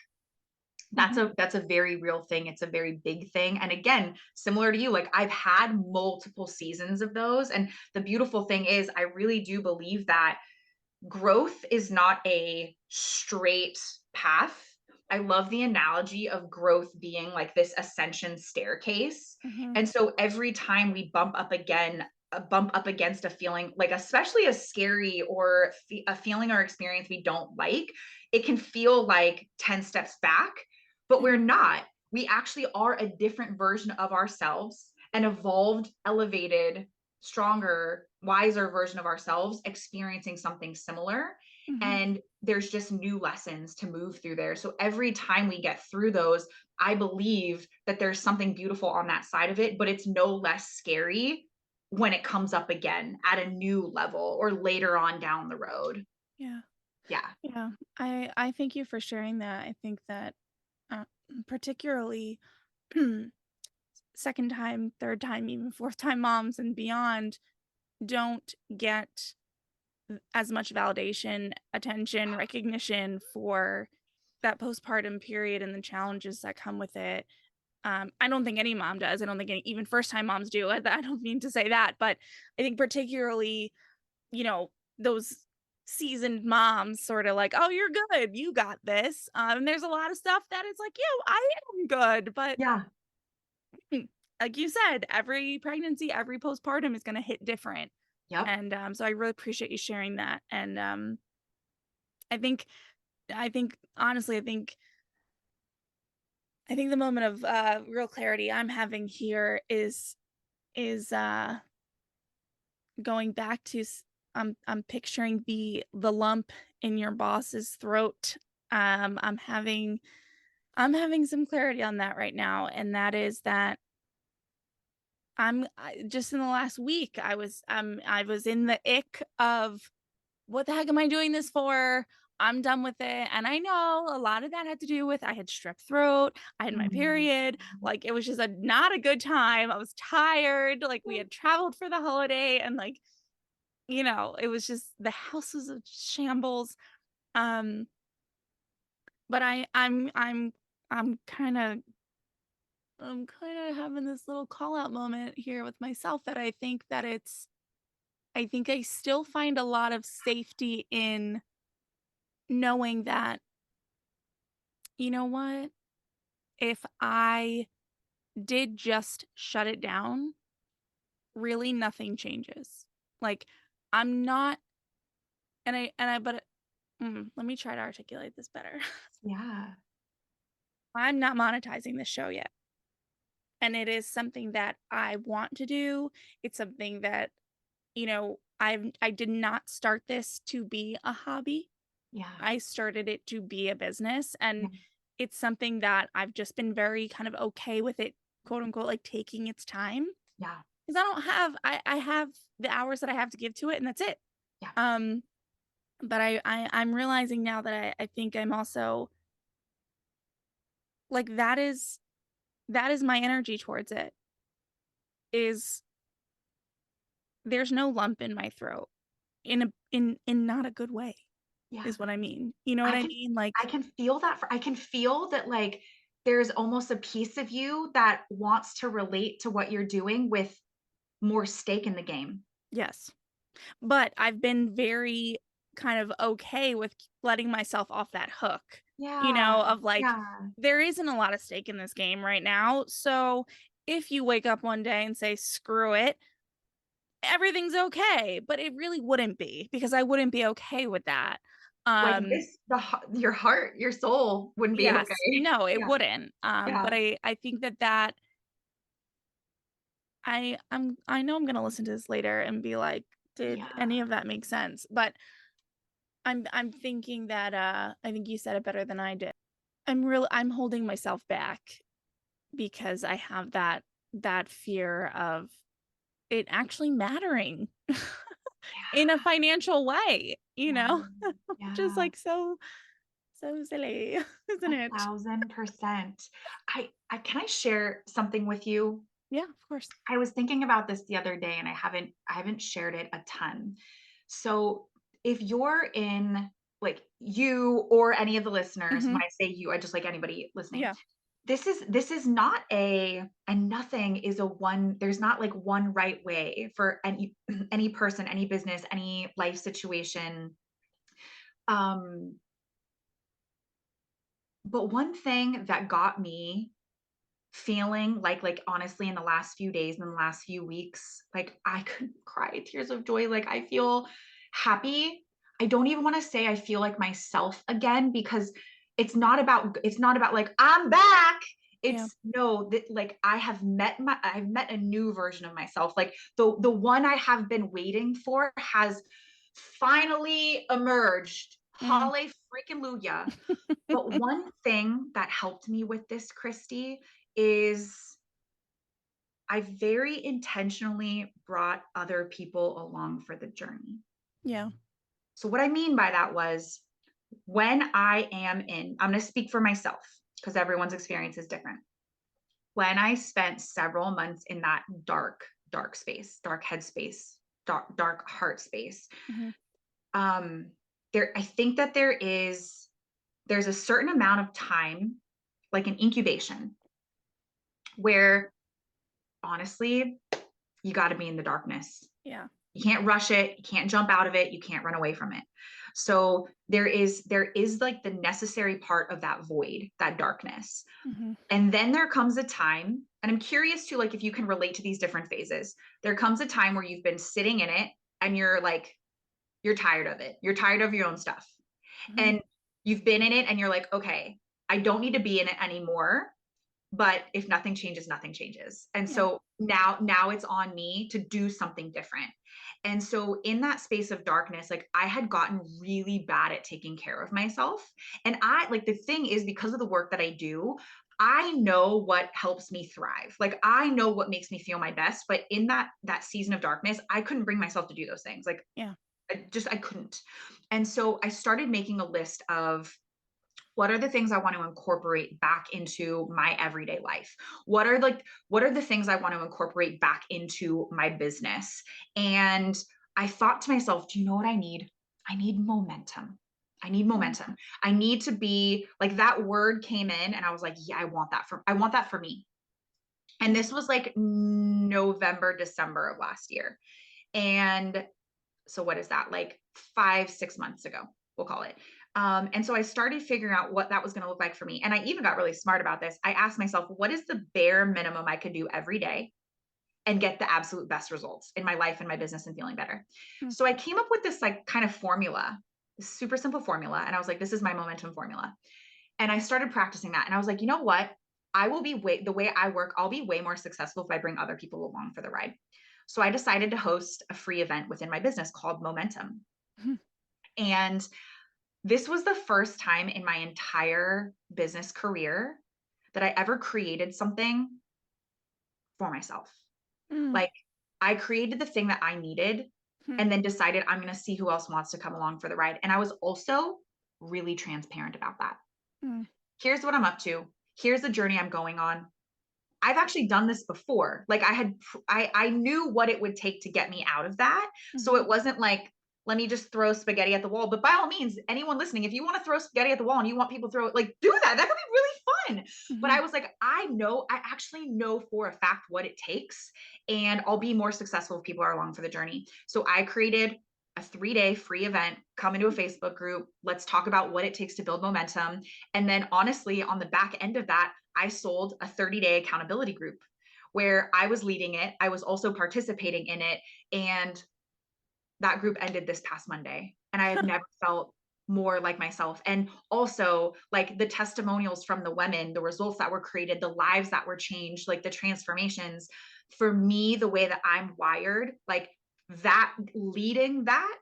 Mhm. that's a very real thing. It's a very big thing. And again, similar to you, like I've had multiple seasons of those. And the beautiful thing is I really do believe that growth is not a straight path. I love the analogy of growth being like this ascension staircase. Mhm. And so every time we bump up against a feeling, like especially a scary or a feeling or experience we don't like, it can feel like 10 steps back, but we're not. We actually are a different version of ourselves, an evolved, elevated, stronger, wiser version of ourselves experiencing something similar. Mhm. And there's just new lessons to move through there. So every time we get through those, I believe that there's something beautiful on that side of it, but it's no less scary when it comes up again at a new level or later on down the road. Yeah. Yeah. Yeah. I thank you for sharing that. I think that uh, particularly second time, third time, even fourth time moms and beyond don't get as much validation, attention, recognition for that postpartum period and the challenges that come with it. I don't think any mom does. I don't think even first time moms do. I don't mean to say that, but I think particularly, those seasoned moms sort of like, oh, you're good. You got this. And there's a lot of stuff that is like, I am good. But Yeah. like you said, every pregnancy, every postpartum is going to hit different. Yep. And so I really appreciate you sharing that. And I think, honestly, I think the moment of real clarity I'm having here is going back to I'm picturing the lump in your boss's throat. I'm having some clarity on that right now, and that is that just in the last week I was in the ick of what the heck am I doing this for? I'm done with it. And I know a lot of that had to do with I had strep throat, I had my Mhm. period. Like it was just not a good time. I was tired. Like we had traveled for the holiday and like, it was just the house was a shambles. Um, but I'm kind of having this little call out moment here with myself that I think I still find a lot of safety in knowing that, you know what? If I did just shut it down, really nothing changes. Like I'm not but let me try to articulate this better. Yeah. I'm not monetizing this show yet. And it is something that I want to do. It's something that, I did not start this to be a hobby. Yeah. I started it to be a business, Yeah. and it's something that I've just been very kind of okay with it, quote unquote, like taking its time. Yeah. 'Cause I have the hours that I have to give to it and that's it. Yeah. Um, but I'm realizing now that I think I'm also like that is my energy towards it is there's no lump in my throat in not a good way Yeah. is what I mean. You know what I I can mean? I can feel that I can feel that like there's almost a piece of you that wants to relate to what you're doing with more stake in the game. Yes. But I've been very kind of okay with letting myself off that hook, Yeah. of like, Yeah. there isn't a lot of stake in this game right now. So if you wake up one day and say, screw it, everything's okay. But it really wouldn't be because I wouldn't be okay with that. Like Um, this your heart, your soul wouldn't be okay. yes, no, it Yeah. wouldn't. Yeah. But I think that I know I'm gonna listen to this later and be like, did Yeah. any of that make sense? But I'm thinking that I think you said it better than I did. I'm holding myself back because I have that fear of it actually mattering in a financial way, Yeah. which is Yeah. like so silly, isn't it? 1,000%. I can I share something with you? Yeah, of course. I was thinking about this the other day and I haven't shared it a ton. So if you're in, like, you or any of the listeners, Hmm. when I say you, I just like anybody listening. Yeah. This is not and nothing is there's not like one right way for any any person, any business, any life situation. Um, but one thing that got me feeling like honestly in the last few days, in the last few weeks, like I could cry tears of joy. Like I feel happy. I don't even want to say I feel like myself again, because it's not about like I'm back. Yeah. It's no, that like I've met a new version of myself. Like the one I have been waiting for has finally emerged. Mm. Holly freaking Luya. But one thing that helped me with this, Christy, is I very intentionally brought other people along for the journey. Yeah. So, what I mean by that was when I'm going to speak for myself because everyone's experience is different. When I spent several months in that dark space, dark headspace, dark heart space, Hmm. um, I think that there's a certain amount of time, like an incubation, where honestly, you got to be in the darkness. Yeah. You can't rush it. You can't jump out of it. You can't run away from it. So there is like the necessary part of that void, that darkness. Hmm. And then there comes a time, and I'm curious to like if you can relate to these different phases. There comes a time where you've been sitting in it and you're tired of it. You're tired of your own stuff. Hmm. And you've been in it and you're like, okay, I don't need to be in it anymore. But if nothing changes, nothing changes. And Yeah. so now it's on me to do something different. And so in that space of darkness, like I had gotten really bad at taking care of myself. And I like the thing is, because of the work that I do, I know what helps me thrive. Like I know what makes me feel my best. But in that season of darkness, I couldn't bring myself to do those things. Like Yeah. I couldn't. And so I started making a list of what are the things I want to incorporate back into my everyday life. What are the things I want to incorporate back into my business? And I thought to myself, do you know what I need? I need momentum. I need Mm. momentum. I need to be like, that word came in and I was like, yeah, I want that for me. And Mm. this was like November, December of last year. And so what is that, like 5 6 months ago, we'll call it. And so I started figuring out what that was going to look like for me, and I even got really smart about this. I asked myself, what is the bare minimum I could do every day and get the absolute best results in my life and my business and feeling better? Mm. So I came up with this like kind of formula, this super simple formula, and I was like, this is my momentum formula. And I started practicing that, and I was like, you know what, I will be the way I work, I'll be way more successful if I bring other people along for the ride. So I decided to host a free event within my business called Momentum. Mhm. And this was the first time in my entire business career that I ever created something for myself. Mm. Like I created the thing that I needed Mm. and then decided I'm going to see who else wants to come along for the ride. And I was also really transparent about that. Mm. Here's what I'm up to. Here's the journey I'm going on. I've actually done this before. Like I knew what it would take to get me out of that. So Mhm. it wasn't like, let me just throw spaghetti at the wall. But by all means, anyone listening, if you want to throw spaghetti at the wall and you want people to throw it, like do that. That could be really fun. But I Mhm. was like, I actually know for a fact what it takes, and I'll be more successful if people are along for the journey. So I created a 3-day free event. Come into a Facebook group. Let's talk about what it takes to build momentum. And then honestly, on the back end of that, I sold a 30-day accountability group where I was leading it. I was also participating in it. And that group ended this past Monday. And I have never felt more like myself. And also, like the testimonials from the women, the results that were created, the lives that were changed, like the transformations. For me, the way that I'm wired, like that leading that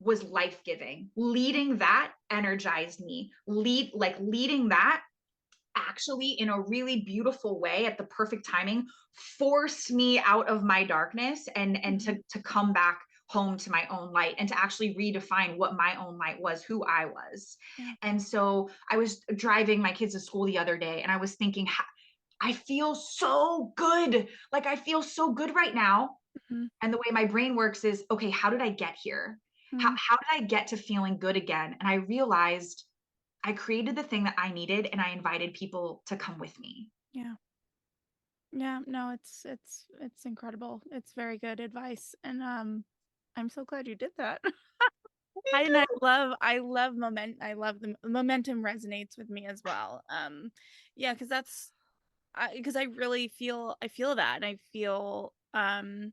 was life-giving. Leading that energized me. Leading that actually, in a really beautiful way, at the perfect timing, forced me out of my darkness and to come back home to my own light and to actually redefine what my own light was, who I was. Yeah. And so I was driving my kids to school the other day and I was thinking, I feel so good. Like I feel so good right now. Mm-hmm. And the way my brain works is, okay, how did I get here? Mm-hmm. How did I get to feeling good again? And I realized I created the thing that I needed and I invited people to come with me. Yeah. Yeah, no, it's incredible. It's very good advice. And I'm so glad you did that. Me I love the momentum resonates with me as well. Yeah, because because I feel that, and I feel I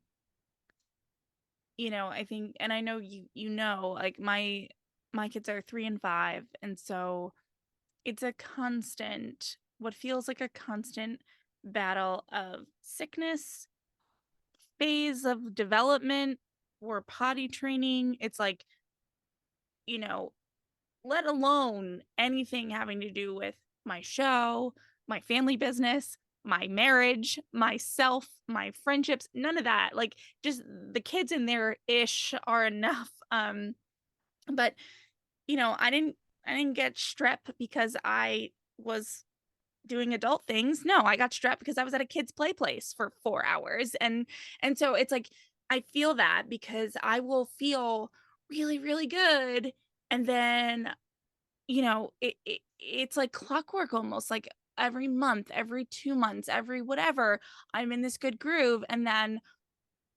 think, and I know like my kids are 3 and 5, and so it's a constant, what feels like a constant battle of sickness, phase of development, or potty training. It's like, you know, let alone anything having to do with my show, my family business, my marriage, myself, my friendships, none of that. Like, just the kids in there ish are enough. But I didn't get strep because I was doing adult things. No, I got strep because I was at a kid's play place for 4 hours. And so it's like I feel that because I will feel really, really good, and then it's like clockwork, almost like every month, every 2 months, every whatever, I'm in this good groove, and then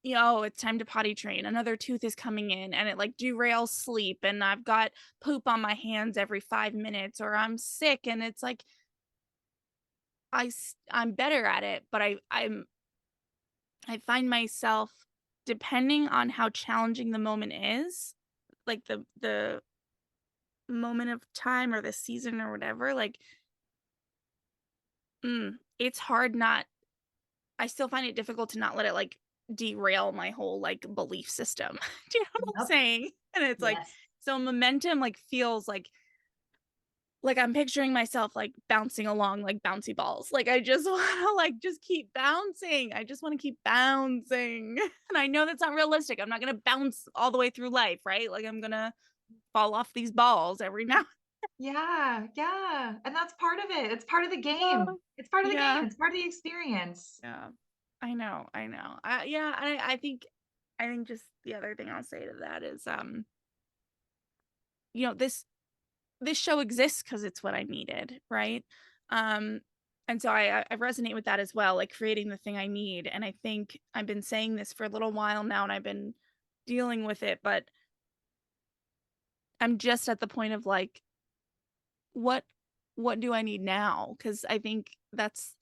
it's time to potty train. Another tooth is coming in and it like derails sleep, and I've got poop on my hands every 5 minutes, or I'm sick, and it's like I'm better at it, but I find myself, depending on how challenging the moment is, like the moment of time or the season or whatever, like it's hard not I still find it difficult to not let it like derail my whole like belief system. Do you know what I'm Yep. saying? And it's like, Yes. so momentum like feels like I'm picturing myself like bouncing along like bouncy balls. Like I just want to like just keep bouncing. I just want to keep bouncing. And I know that's not realistic. I'm not going to bounce all the way through life, right? Like I'm going to fall off these balls every now. Yeah. Yeah. And that's part of it. It's part of the game. Oh, It's part of the game. yeah. It's part of the experience. Yeah. I know. I know. Yeah, I think just the other thing I'll say to that is this show exists because it's what I needed, right? Um, and so I resonate with that as well, like creating the thing I need. And I think I've been saying this for a little while now, and I've been dealing with it, but I'm just at the point of like, what what do I need now? Because I think that's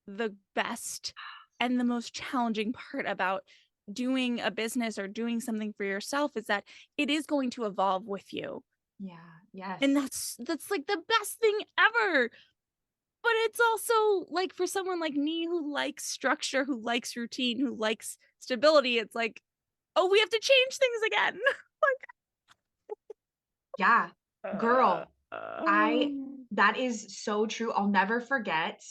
the best and the most challenging part about doing a business or doing something for yourself, is that it is going to evolve with you. Yeah. And Yes. that's like the best thing ever. But it's also like, for someone like me who likes structure, who likes routine, who likes stability, it's like, oh, we have to change things again. Yeah. Like, Girl, I um, that is so true. I'll never forget.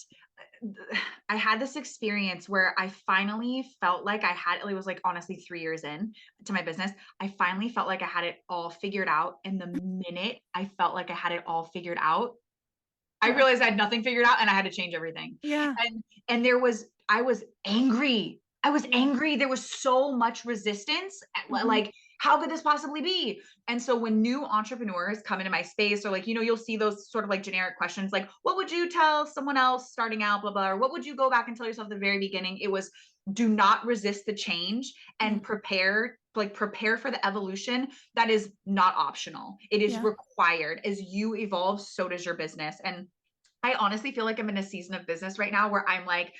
I had this experience where I finally felt like it was like honestly 3 years in to my business. I finally felt like I had it all figured out. And the minute I felt like I had it all figured out, I yeah, realized I had nothing figured out and I had to change everything. yeah, And I was angry. I was yeah. angry. There was so much resistance. Mhm. Like, how could this possibly be? And so when new entrepreneurs come into my space, or like, you'll see those sort of like generic questions, like, what would you tell someone else starting out, blah, blah, or what would you go back and tell yourself at the very beginning? It was, do not resist the change Yeah, and prepare for the evolution. That is not optional. It is yeah, required. As you evolve, so does your business. And I honestly feel like I'm in a season of business right now where I'm like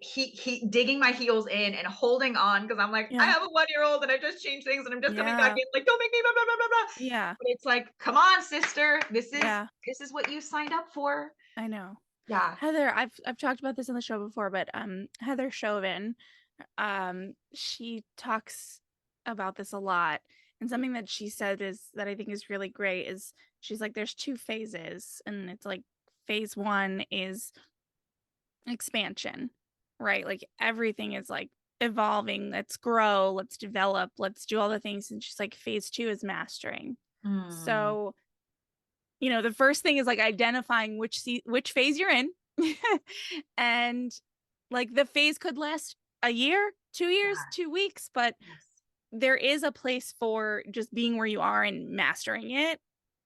he digging my heels in and holding on, because I'm like, I yeah, have a 1-year-old and I just changed things and I'm just coming back yeah, in, like, don't make me blah blah blah blah blah. yeah, But it's like, come on, sister, yeah. this is what you signed up for. I know. Yeah. Heather, I've talked about this on the show before, but Heather Chauvin, she talks about this a lot. And something that she said is that I think is really great is, she's like, there's two phases, and it's like phase one is expansion, right? Like everything is like evolving. Let's grow, let's develop, let's do all the things. And she's like, phase two is mastering. Mm, So, the first thing is like identifying which phase you're in. And like the phase could last a year, 2 years, yeah. 2 weeks, but Yes. there is a place for just being where you are and mastering it.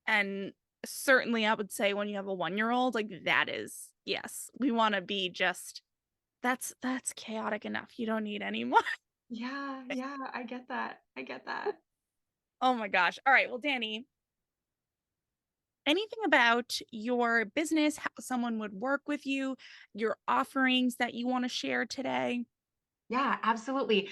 And certainly I would say when you have a 1-year-old, like that is, yes, we want to be just, that's chaotic enough. You don't need any more. Yeah. Yeah. I get that. I get that. Oh my gosh. All right. Well, Dani, anything about your business, how someone would work with you, your offerings that you want to share today? Yeah, absolutely.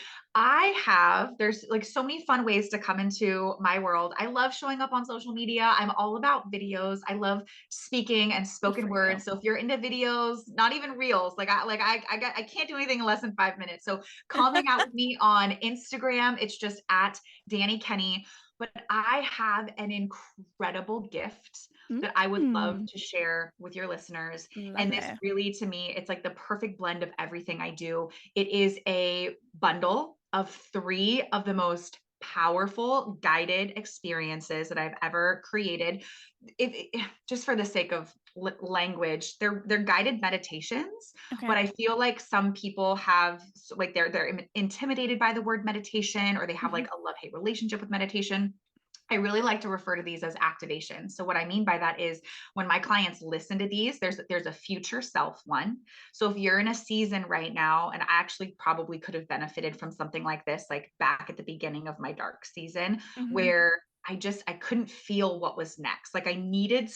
There's like so many fun ways to come into my world. I love showing up on social media. I'm all about videos. I love speaking and Good spoken for you. words. So if you're into videos, not even reels, I can't do anything in less than 5 minutes. So come hang out with me on Instagram. It's just at Dani Kenney. But I have an incredible gift that I would love Mm, to share with your listeners. love And this it. really, to me, it's like the perfect blend of everything I do. It is a bundle of 3 of the most powerful guided experiences that I've ever created. Just for the sake of language, they're guided meditations, Okay. but I feel like some people have like they're intimidated by the word meditation, or they have Mhm. like a love-hate relationship with meditation. I really like to refer to these as activations. So what I mean by that is when my clients listen to these, there's a future self one. So if you're in a season right now, and I actually probably could have benefited from something like this, like back at the beginning of my dark season, Mhm. where I couldn't feel what was next. Like I needed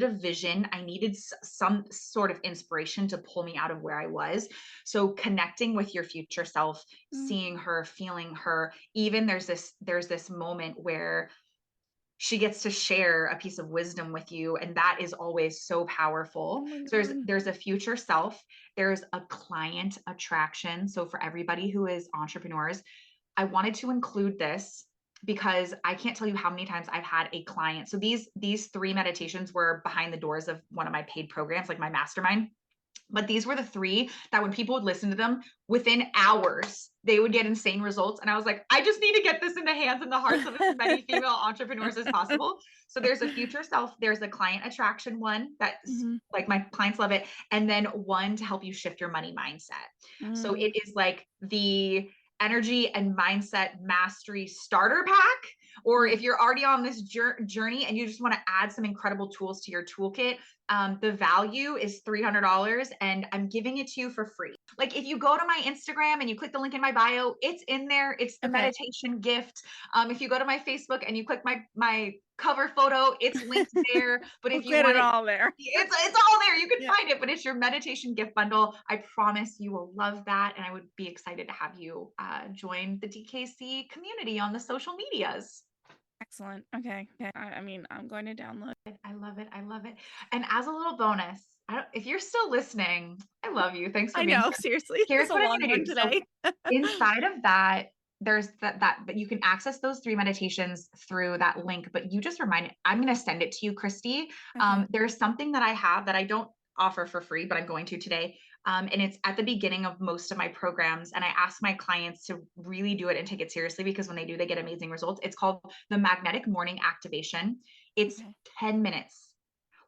a vision. I needed some sort of inspiration to pull me out of where I was. So connecting with your future self, Mm. seeing her, feeling her, even there's this moment where she gets to share a piece of wisdom with you, and that is always so Oh powerful. my So there's God. there's a future self, there's a client attraction. So for everybody who is entrepreneurs, I wanted to include this because I can't tell you how many times I've had a client. So these 3 meditations were behind the doors of one of my paid programs, like my mastermind. But these were the 3 that when people would listen to them, within hours, they would get insane results. And I was like, I just need to get this in the hands and the hearts of as many female entrepreneurs as possible. So there's a future self, there's a client attraction one that's Mhm. like my clients love it. And then one to help you shift your money mindset. So Mm. it is like the energy and mindset mastery starter pack. Or Yeah. if you're already on this journey and you just want to add some incredible tools to your toolkit, the value is $300 and I'm giving it to you for free. Like if you go to my Instagram and you click the link in my bio, it's in there. It's the Okay. meditation gift. If you go to my Facebook and you click my cover photo, it's linked there. But We'll if you get it want it, all there. it's all there. You can Yeah. find it, but it's your meditation gift bundle. I promise you will love that, and I would be excited to have you join the DKC community on the social medias. Excellent. Okay. Okay. I mean, I'm going to download. I love it. I love it. And as a little bonus, if you're still listening, I love you. Thanks for I being know, here. seriously. Here's It's a what I'm long going to one do. So today. inside of that, there's that you can access those 3 meditations through that link. But you just remind I'm going to send it to you, Christy. Okay. There's something that I have that I don't offer for free, but I'm going to today. And it's at the beginning of most of my programs. And I ask my clients to really do it and take it seriously because when they do, they get amazing results. It's called the Magnetic Morning Activation. It's Okay. 10 minutes.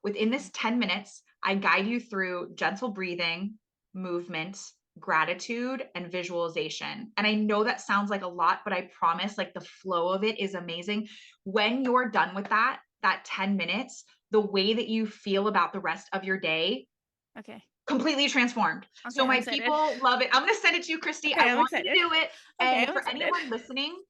Within Okay. this 10 minutes, I guide you through gentle breathing, movement, gratitude, and visualization. And I know that sounds like a lot, but I promise like the flow of it is amazing. When you're done with that 10 minutes, the way that you feel about the rest of your day Okay. completely transformed. Okay. So I'm my excited. people love it. I'm going to send it to you, Christy. Okay. I I'm want you to excited. do it. Okay. And I'm for excited. anyone listening,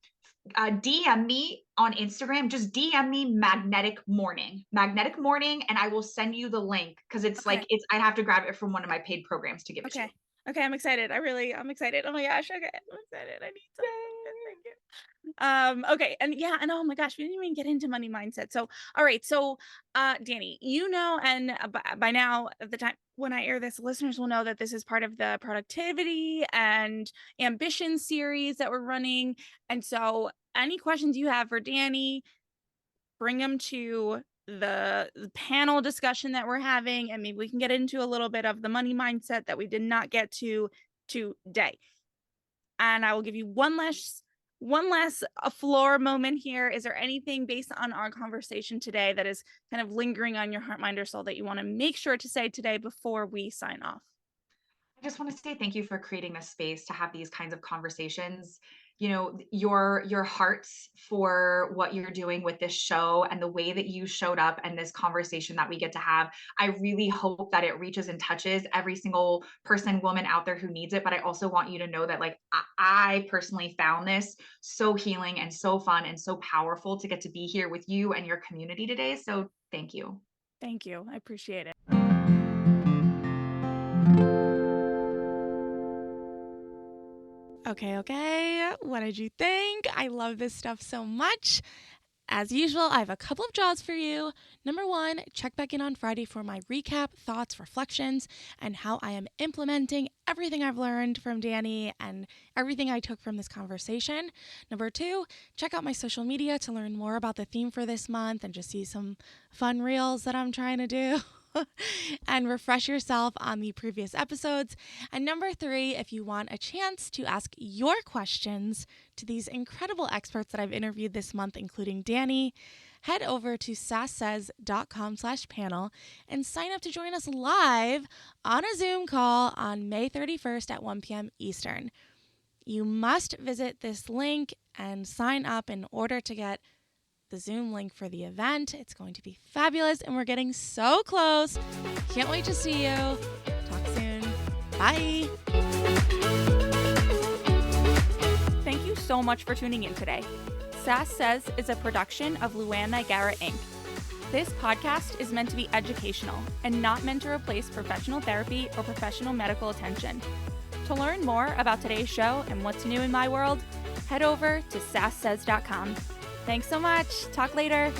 DM me on Instagram. Just DM me magnetic morning, and I will send you the link because Okay. I have to grab it from one of my paid programs to give it to you. Okay. Okay. I'm excited. I'm excited. Oh my gosh. Okay. I'm excited. I need some. Thank you. Okay. And yeah. And oh my gosh, we didn't even get into money mindset. So, all right. So, Dani, and by now, at the time when I air this, listeners will know that this is part of the productivity and ambition series that we're running. And so, any questions you have for Dani, bring them to the panel discussion that we're having, and maybe we can get into a little bit of the money mindset that we did not get to today. And I will give you one last a floor moment here. Is there anything based on our conversation today that is kind of lingering on your heart, mind, or soul that you want to make sure to say today before we sign off? I just want to say thank you for creating this space to have these kinds of conversations. You know, your hearts for what you're doing with this show and the way that you showed up and this conversation that we get to have. I really hope that it reaches and touches every single person, woman out there who needs it. But I also want you to know that, like, I personally found this so healing and so fun and so powerful to get to be here with you and your community today. So thank you. Thank you. I appreciate it. Okay. What did you think? I love this stuff so much. As usual, I have a couple of jobs for you. Number one, check back in on Friday for my recap, thoughts, reflections, and how I am implementing everything I've learned from Dani and everything I took from this conversation. Number two, check out my social media to learn more about the theme for this month and just see some fun reels that I'm trying to do. And refresh yourself on the previous episodes. And number three, if you want a chance to ask your questions to these incredible experts that I've interviewed this month, including Dani, head over to sasssays.com/panel and sign up to join us live on a Zoom call on May 31st at 1 p.m. Eastern. You must visit this link and sign up in order to get the Zoom link for the event. It's going to be fabulous, and we're getting so close. Can't wait to see you. Talk soon. Bye. Thank you so much for tuning in today. Sass Says is a production of Luann Nigara Inc. This podcast is meant to be educational and not meant to replace professional therapy or professional medical attention. To learn more about today's show and what's new in my world, head over to sasssays.com. Thanks so much. Talk later.